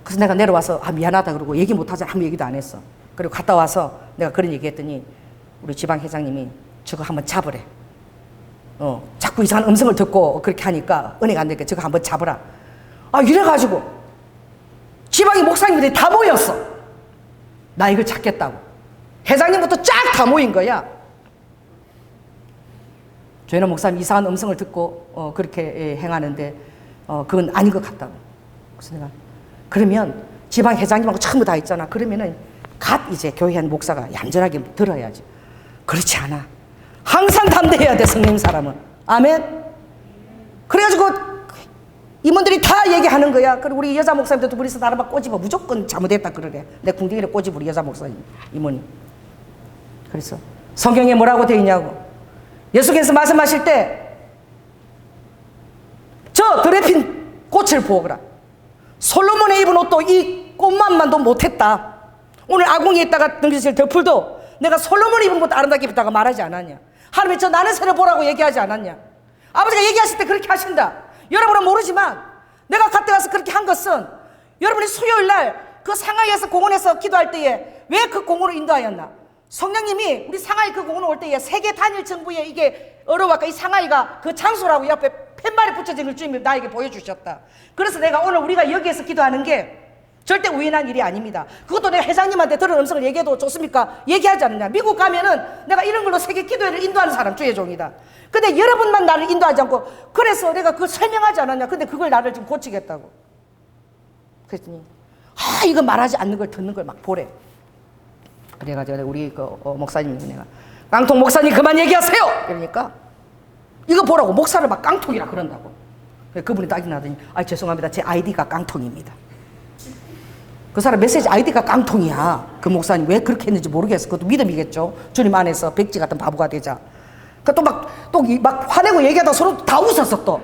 그래서 내가 내려와서 미안하다 그러고 얘기 못하자 아무 얘기도 안 했어. 그리고 갔다 와서 내가 그런 얘기 했더니 우리 지방 회장님이 저거 한번 잡으래. 자꾸 이상한 음성을 듣고 그렇게 하니까 은혜가 안 되니까 저거 한번 잡으라. 이래가지고 지방의 목사님들이 다 모였어. 나 이걸 찾겠다고. 회장님부터 쫙 다 모인 거야. 조현아 목사님 이상한 음성을 듣고 그렇게 행하는데 그건 아닌 것 같다고. 그래서 내가 그러면 지방 회장님하고 전부 다 있잖아. 그러면은 이제 교회 한 목사가 얌전하게 들어야지. 그렇지 않아. 항상 담대해야 돼, 성령 사람은. 아멘. 그래가지고 임원들이 다 얘기하는 거야. 그리고 우리 여자 목사님도 두 분이서 나를 막 꼬집어. 무조건 잘못했다 그러래. 내 궁둥이를 꼬집어, 우리 여자 목사님 임원이. 그래서 성경에 뭐라고 되어 있냐고. 예수께서 말씀하실 때 저 드레핀 꽃을 보거라. 솔로몬의 입은 옷도 이 꽃만도 못했다. 오늘 아궁이에 있다가 등지실 덮풀도 내가 솔로몬이 입은 것도 아름답게 입다가 말하지 않았냐. 하나님이 저 나는 새를 보라고 얘기하지 않았냐. 아버지가 얘기하실 때 그렇게 하신다. 여러분은 모르지만 내가 그때 가서 그렇게 한 것은 여러분이 수요일 날 그 상하이에서 공원에서 기도할 때에 왜 그 공원으로 인도하였나. 성령님이 우리 상하이 그 공원 올 때에 세계 단일 정부에 이게 어려워가 이 상하이가 그 장소라고 옆에 팻말이 붙여진 걸 주님이 나에게 보여주셨다. 그래서 내가 오늘 우리가 여기에서 기도하는 게 절대 우연한 일이 아닙니다. 그것도 내가 회장님한테 들은 음성을 얘기해도 좋습니까? 얘기하지 않느냐. 미국 가면은 내가 이런 걸로 세계 기도회를 인도하는 사람 주의 종이다. 근데 여러분만 나를 인도하지 않고 그래서 내가 그걸 설명하지 않았냐. 근데 그걸 나를 지금 고치겠다고. 그랬더니 이거 말하지 않는 걸 듣는 걸 막 보래. 그래가지고 우리 목사님이 내가 깡통 목사님 그만 얘기하세요. 그러니까 이거 보라고 목사를 막 깡통이라 그런다고. 그분이 딱이 나더니 죄송합니다. 제 아이디가 깡통입니다. 그 사람 메시지 아이디가 깡통이야. 그 목사님 왜 그렇게 했는지 모르겠어. 그것도 믿음이겠죠. 주님 안에서 백지 같은 바보가 되자. 그러니까 또 막 화내고 얘기하다 서로 다 웃었어 또.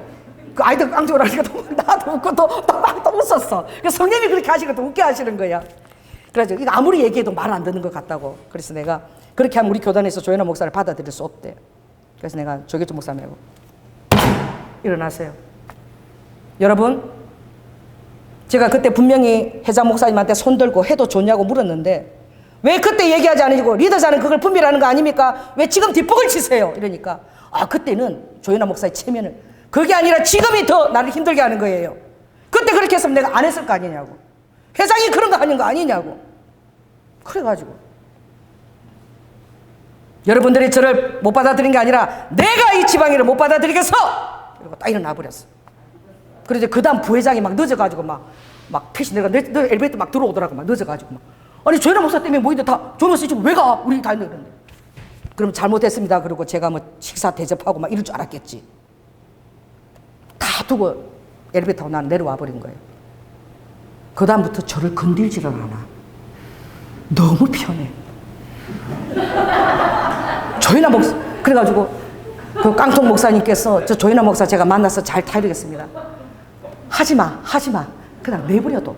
그 아이디가 깡통이라 하니까 나도 웃고 또 웃었어. 성령님이 그렇게 하시니까 또 웃게 하시는 거야. 그래서 이거 아무리 얘기해도 말 안 듣는 것 같다고. 그래서 내가 그렇게 하면 우리 교단에서 조현아 목사를 받아들일 수 없대. 그래서 내가 조계종 목사님하고 일어나세요. 여러분, 제가 그때 분명히 회장 목사님한테 손 들고 해도 좋냐고 물었는데 왜 그때 얘기하지 않으시고 리더자는 그걸 분별하는 거 아닙니까? 왜 지금 뒷북을 치세요? 이러니까 그때는 조현아 목사의 체면을 그게 아니라 지금이 더 나를 힘들게 하는 거예요. 그때 그렇게 했으면 내가 안 했을 거 아니냐고. 회장이 그런 거 하는 거 아니냐고. 그래가지고 여러분들이 저를 못 받아들인 게 아니라 내가 이 지방이를 못 받아들이겠어! 이러고 딱 일어나 버렸어. 그래서 그 다음 부회장이 막 늦어가지고 막 피시 내가 엘리베이터 막 들어오더라고. 막 늦어가지고 아니 조현아 목사 때문에 모이는데 다 조현아 목사 지금 왜 가? 우리 다 있는데 그런데. 그럼 잘못했습니다. 그리고 제가 뭐 식사 대접하고 막 이럴 줄 알았겠지. 다 두고 엘리베이터 타고 난 내려와 버린 거예요. 그 다음부터 저를 건들지를 않아. 너무 편해. 조현아 목사 그래가지고 그 깡통 목사님께서 저 조현아 목사 제가 만나서 잘 타이르겠습니다. 하지마 그냥 내버려둬.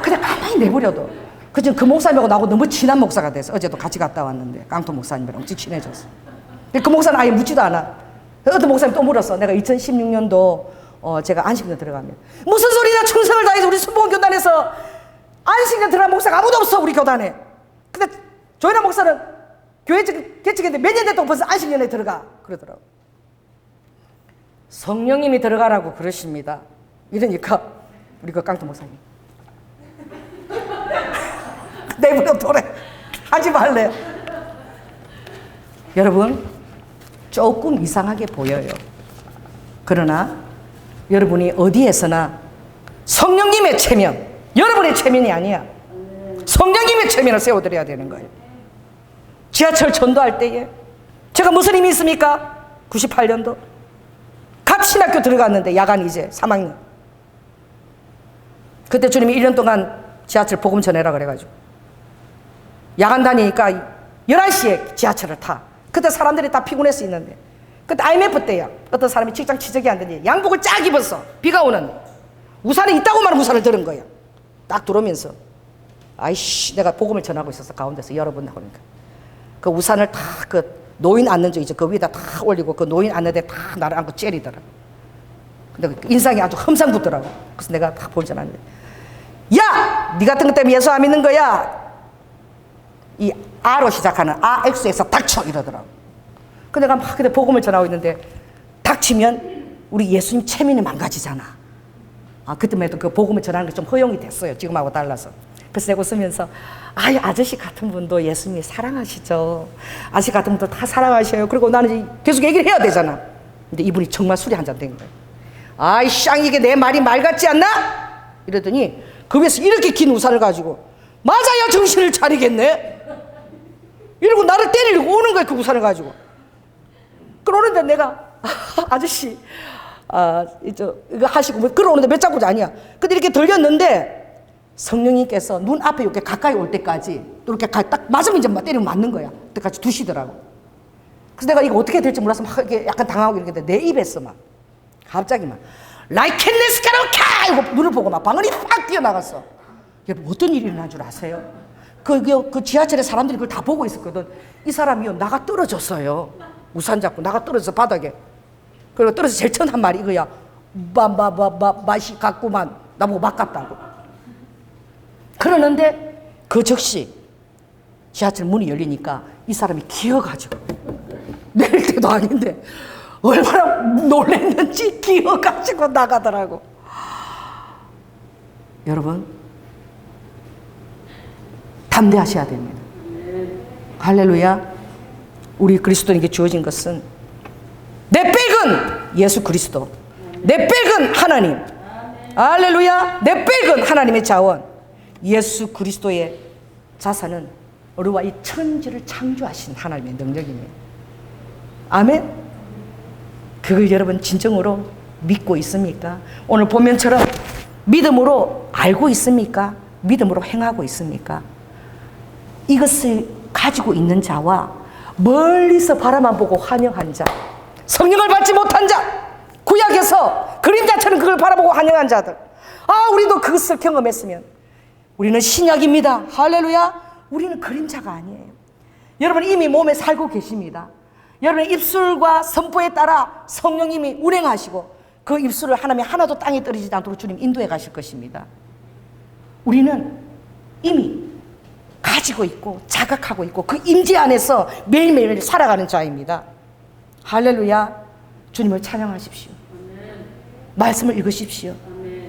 그냥 가만히 내버려둬. 그 목사님하고 나하고 너무 친한 목사가 됐어. 어제도 같이 갔다 왔는데 깡통 목사님이랑 엄청 친해졌어. 그 목사는 아예 묻지도 않아. 어떤 목사님 또 물었어. 내가 2016년도 제가 안식년 들어가면 무슨 소리냐. 충성을 다해서 우리 순복음 교단에서 안식년 들어간 목사가 아무도 없어 우리 교단에. 근데 조현아 목사는 교회 개척했는데 몇 년 됐다고 벌써 안식년에 들어가 그러더라고. 성령님이 들어가라고 그러십니다. 이러니까 우리 그 깡통 목사님 내버려 둬래. 하지 말래. 여러분 조금 이상하게 보여요. 그러나 여러분이 어디에서나 성령님의 체면, 여러분의 체면이 아니야. 성령님의 체면을 세워드려야 되는 거예요. 지하철 전도할 때에 제가 무슨 힘이 있습니까? 98년도 같이 신학교 들어갔는데 야간 이제 3학년 그때 주님이 1년 동안 지하철 복음 전해라 그래가지고 야간 다니니까 11시에 지하철을 타. 그때 사람들이 다 피곤해서 있는데 그때 IMF 때야. 어떤 사람이 직장 취직이 안 되니 양복을 쫙 입었어. 비가 오는 우산이 있다고만 우산을 들은 거야. 딱 들어오면서 아이씨 내가 복음을 전하고 있었어. 가운데서 여러분 나오니까 그 우산을 다 그 노인 앉는 쪽 이제 그 위에다 다 올리고 그 노인 앉는 데 다 나를 안고 째리더라. 근데 그 인상이 아주 험상 붙더라고. 그래서 내가 딱 보지 않았는데 야! 니 같은 것 때문에 예수 안 믿는 거야. 이 아로 시작하는 아엑스에서 닥쳐 이러더라고. 그 내가 막 그때 복음을 전하고 있는데 닥치면 우리 예수님 체면이 망가지잖아. 그때만 해도 그 복음을 전하는 게 좀 허용이 됐어요. 지금하고 달라서. 그래서 내가 웃으면서 아저씨 같은 분도 예수님이 사랑하시죠. 아저씨 같은 분도 다 사랑하셔요. 그리고 나는 계속 얘기를 해야 되잖아. 근데 이분이 정말 술이 한 잔 된 거예요. 아이 쌍 이게 내 말이 말 같지 않나? 이러더니 그 위에서 이렇게 긴 우산을 가지고 맞아야 정신을 차리겠네. 이러고 나를 때리려고 오는 거야. 그 우산을 가지고. 그러는데 내가 아저씨 이거 하시고 끌어오는데 몇 자국이 아니야. 근데 이렇게 들렸는데 성령님께서 눈 앞에 이렇게 가까이 올 때까지 이렇게 딱 맞으면 이제 때리면 맞는 거야. 그때까지 두시더라고. 그래서 내가 이거 어떻게 될지 몰라서 막 이렇게 약간 당하고 이렇게 내 입에서 막 갑자기 막 라이켄네스카로카 이거 눈을 보고 막 방언이 확 뛰어나갔어. 여러분 어떤 일이 일어난 줄 아세요? 그 지하철에 사람들이 그걸 다 보고 있었거든. 이 사람이요 나가 떨어졌어요. 우산 잡고 나가 떨어져서 바닥에. 그리고 떨어져서 제일 처음 한 말이 이거야. 맛이 같구만. 나보고 맛 같다고. 그러는데 그 즉시 지하철 문이 열리니까 이 사람이 기어가지고 내릴 때도 아닌데 얼마나 놀랐는지 기어가지고 나가더라고. 여러분 담대하셔야 됩니다. 할렐루야. 우리 그리스도인에게 주어진 것은 내 백은 예수 그리스도, 내 백은 하나님. 할렐루야. 내 백은 하나님의 자원, 예수 그리스도의 자산은 우리와 이 천지를 창조하신 하나님의 능력입니다. 아멘. 그걸 여러분 진정으로 믿고 있습니까? 오늘 본면처럼 믿음으로 알고 있습니까? 믿음으로 행하고 있습니까? 이것을 가지고 있는 자와 멀리서 바라만 보고 환영한 자, 성령을 받지 못한 자, 구약에서 그림자처럼 그걸 바라보고 환영한 자들, 우리도 그것을 경험했으면 우리는 신약입니다. 할렐루야. 우리는 그림자가 아니에요. 여러분 이미 몸에 살고 계십니다. 여러분의 입술과 선포에 따라 성령님이 운행하시고 그 입술을 하나님이 하나도 땅에 떨어지지 않도록 주님 인도해 가실 것입니다. 우리는 이미 가지고 있고 자각하고 있고 그 임재 안에서 매일매일 살아가는 자입니다. 할렐루야. 주님을 찬양하십시오. 말씀을 읽으십시오.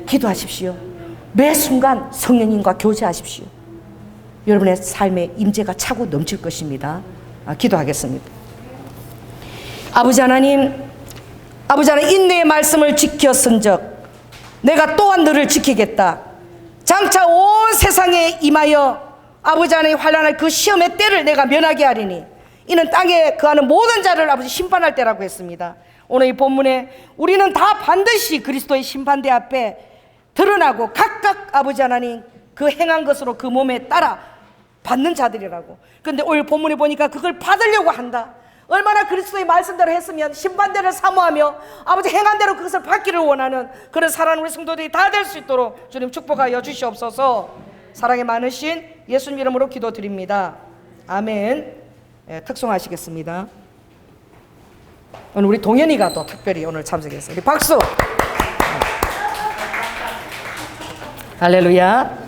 기도하십시오. 매 순간 성령님과 교제하십시오. 여러분의 삶에 임재가 차고 넘칠 것입니다. 기도하겠습니다. 아버지 하나님, 인내의 말씀을 지켰은즉 내가 또한 너를 지키겠다. 장차 온 세상에 임하여 아버지 하나님 환난할 그 시험의 때를 내가 면하게 하리니 이는 땅에 거하는 모든 자를 아버지 심판할 때라고 했습니다. 오늘 이 본문에 우리는 다 반드시 그리스도의 심판대 앞에 드러나고 각각 아버지 하나님 그 행한 것으로 그 몸에 따라 받는 자들이라고. 그런데 오늘 본문에 보니까 그걸 받으려고 한다. 얼마나 그리스도의 말씀대로 했으면 심판대를 사모하며 아버지 행한 대로 그것을 받기를 원하는 그런 사랑하는 우리 성도들이 다 될 수 있도록 주님 축복하여 주시옵소서. 사랑이 많으신 예수님 이름으로 기도드립니다. 아멘. 특송하시겠습니다. 오늘 우리 동현이가 또 특별히 오늘 참석했어요. 우리 박수. 할렐루야.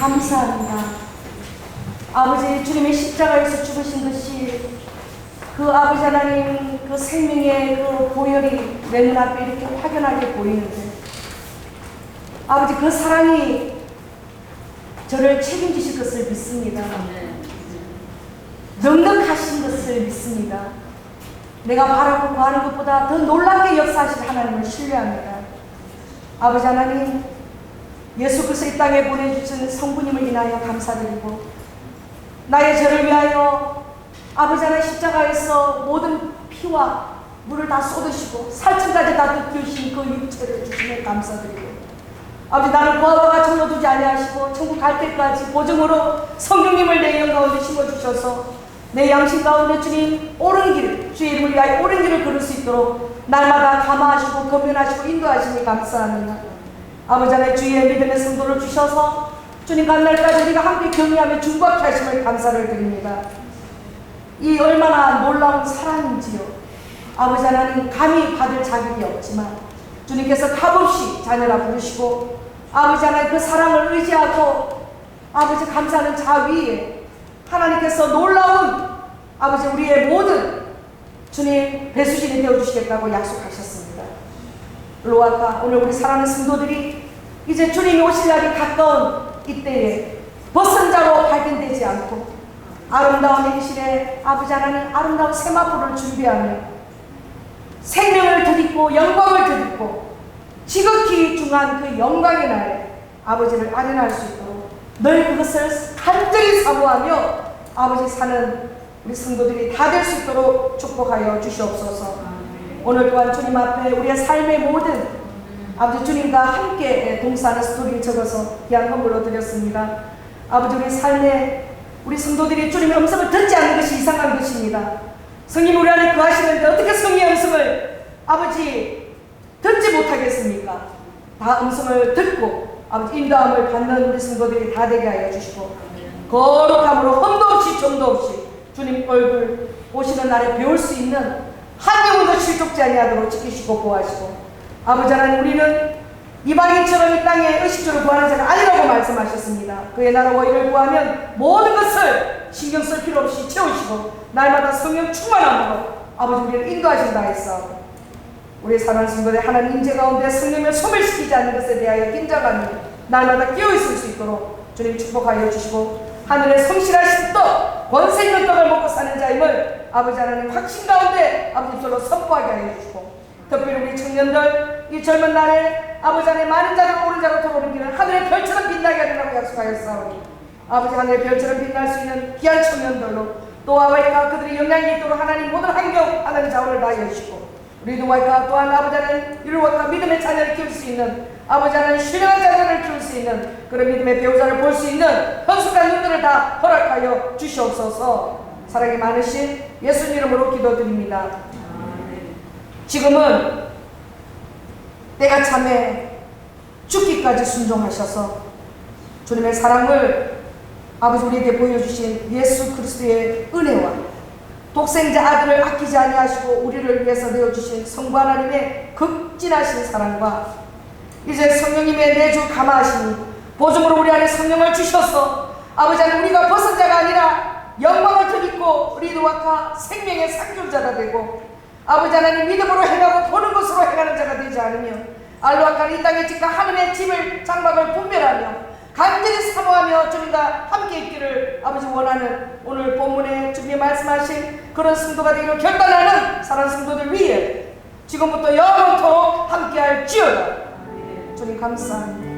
감사합니다. 아버지, 주님의 십자가에서 죽으신 것이 그 아버지 하나님 그 생명의 그 보혈이 내 눈앞에 이렇게 확연하게 보이는데, 아버지 그 사랑이 저를 책임지실 것을 믿습니다. 넉넉하신 것을 믿습니다. 내가 바라고 구하는 것보다 더 놀랍게 역사하실 하나님을 신뢰합니다. 아버지 하나님, 예수 그리스도 이 땅에 보내주신 성부님을 인하여 감사드리고, 나의 죄를 위하여 아버지 하나님 십자가에서 모든 피와 물을 다 쏟으시고 살점까지 다 느끼신 그 육체를 주시면 감사드리고, 아버지 나를 고아와 졸려두지 아니하시고 천국 갈 때까지 보증으로 성령님을 내 영 가운데 심어주셔서 내 양심 가운데 주님 옳은 길, 주의 이름을 위하여 옳은 길을 걸을 수 있도록 날마다 감화하시고 검변하시고 인도하시니 감사합니다. 아버지 하나님, 주의 믿음의 성도를 주셔서 주님 간날까지 우리가 함께 경외하며 중박케 하심을 감사를 드립니다. 이 얼마나 놀라운 사랑인지요. 아버지 하나님, 감히 받을 자격이 없지만 주님께서 값없이 자녀라 부르시고, 아버지 하나님 그 사랑을 의지하고 아버지 감사하는 자 위에 하나님께서 놀라운 아버지 우리의 모든 주님 배수진이 되어주시겠다고 약속하셨습니다. 로아카, 오늘 우리 사랑하는 성도들이 이제 주님이 오실 날이 가까운 이때에 벗은 자로 발견되지 않고 아름다운 행실에 아버지 하나님 아름다운 세마포를 준비하며 생명을 드리고 영광을 드리고 지극히 중한 그 영광의 날에 아버지를 아련할 수 있도록 늘 그것을 간절히 사모하며 아버지 사는 우리 성도들이 다 될 수 있도록 축복하여 주시옵소서. 오늘 또한 주님 앞에 우리의 삶의 모든 아버지 주님과 함께 동사하는 스토리를 적어서 귀한 선물로 드렸습니다. 아버지, 우리 삶에 우리 성도들이 주님의 음성을 듣지 않는 것이 이상한 것입니다. 성님 우리 안에 거하시는데 어떻게 성령의 음성을 아버지 듣지 못하겠습니까? 다 음성을 듣고 아버지 인도함을 받는 우리 성도들이 다 되게 하여 주시고, 거룩함으로 흠도 없이 정도 없이 주님 얼굴 오시는 날에 배울 수 있는 한 영혼도 실족지 아니하도록 지키시고 보호하시고, 아버지 하나님, 우리는 이방인처럼 이 땅에 의식주를 구하는 자가 아니라고 말씀하셨습니다. 그의 나라와 이를 구하면 모든 것을 신경 쓸 필요 없이 채우시고 날마다 성령 충만함으로 아버지 우리를 인도하신다 했사오니, 우리 사랑하는 성도들 하나님 임재 가운데 성령을 소멸시키지 않는 것에 대하여 긴장하며 날마다 깨어있을 수 있도록 주님 축복하여 주시고, 하늘의 성실하신 떡, 권세 있는 떡을 먹고 사는 자임을 아버지 하나님 확신 가운데 아버지 절로 선포하게 하여 주시고, 특별히 우리 청년들 이 젊은 날에 아버지 하나님 많은 자들 오른 자로 돌아오는 길은 하늘의 별처럼 빛나게 하리라고 약속하였사오니, 아버지 하늘의 별처럼 빛날 수 있는 귀한 청년들로 또 아와이가 그들의 영향이 있도록 하나님 모든 환경 하나님 자원을 다하여 주시고, 우리 누와이가 또한 아버지 하나님 이루어가 믿음의 자녀를 키울 수 있는 아버지 하나님 신령한 자녀를 키울 수 있는 그런 믿음의 배우자를 볼 수 있는 현숙한 눈들을 다 허락하여 주시옵소서. 사랑이 많으신 예수님 이름으로 기도드립니다. 지금은 때가 참에 죽기까지 순종하셔서 주님의 사랑을 아버지 우리에게 보여주신 예수 그리스도의 은혜와 독생자 아들을 아끼지 아니하시고 우리를 위해서 내어주신 성부 하나님의 극진하신 사랑과 이제 성령님의 내주 감화하시니 보증으로 우리 안에 성령을 주셔서 아버지 하나님 우리가 벗은 자가 아니라 영광을 드리고 리드와카 생명의 상존자가 되고 아버지 하나님 믿음으로 행하고 보는 것으로 행하는 자가 되지 않으며 알로아카 이 땅의 집과 하늘의 집을 장막을 분별하며 간절히 사모하며 주님과 함께 있기를 아버지 원하는 오늘 본문에 주님이 말씀하신 그런 성도가 되기를 결단하는 사랑하는 성도들 위해 지금부터 영원토록 함께할지어다. 주님 감사합니다.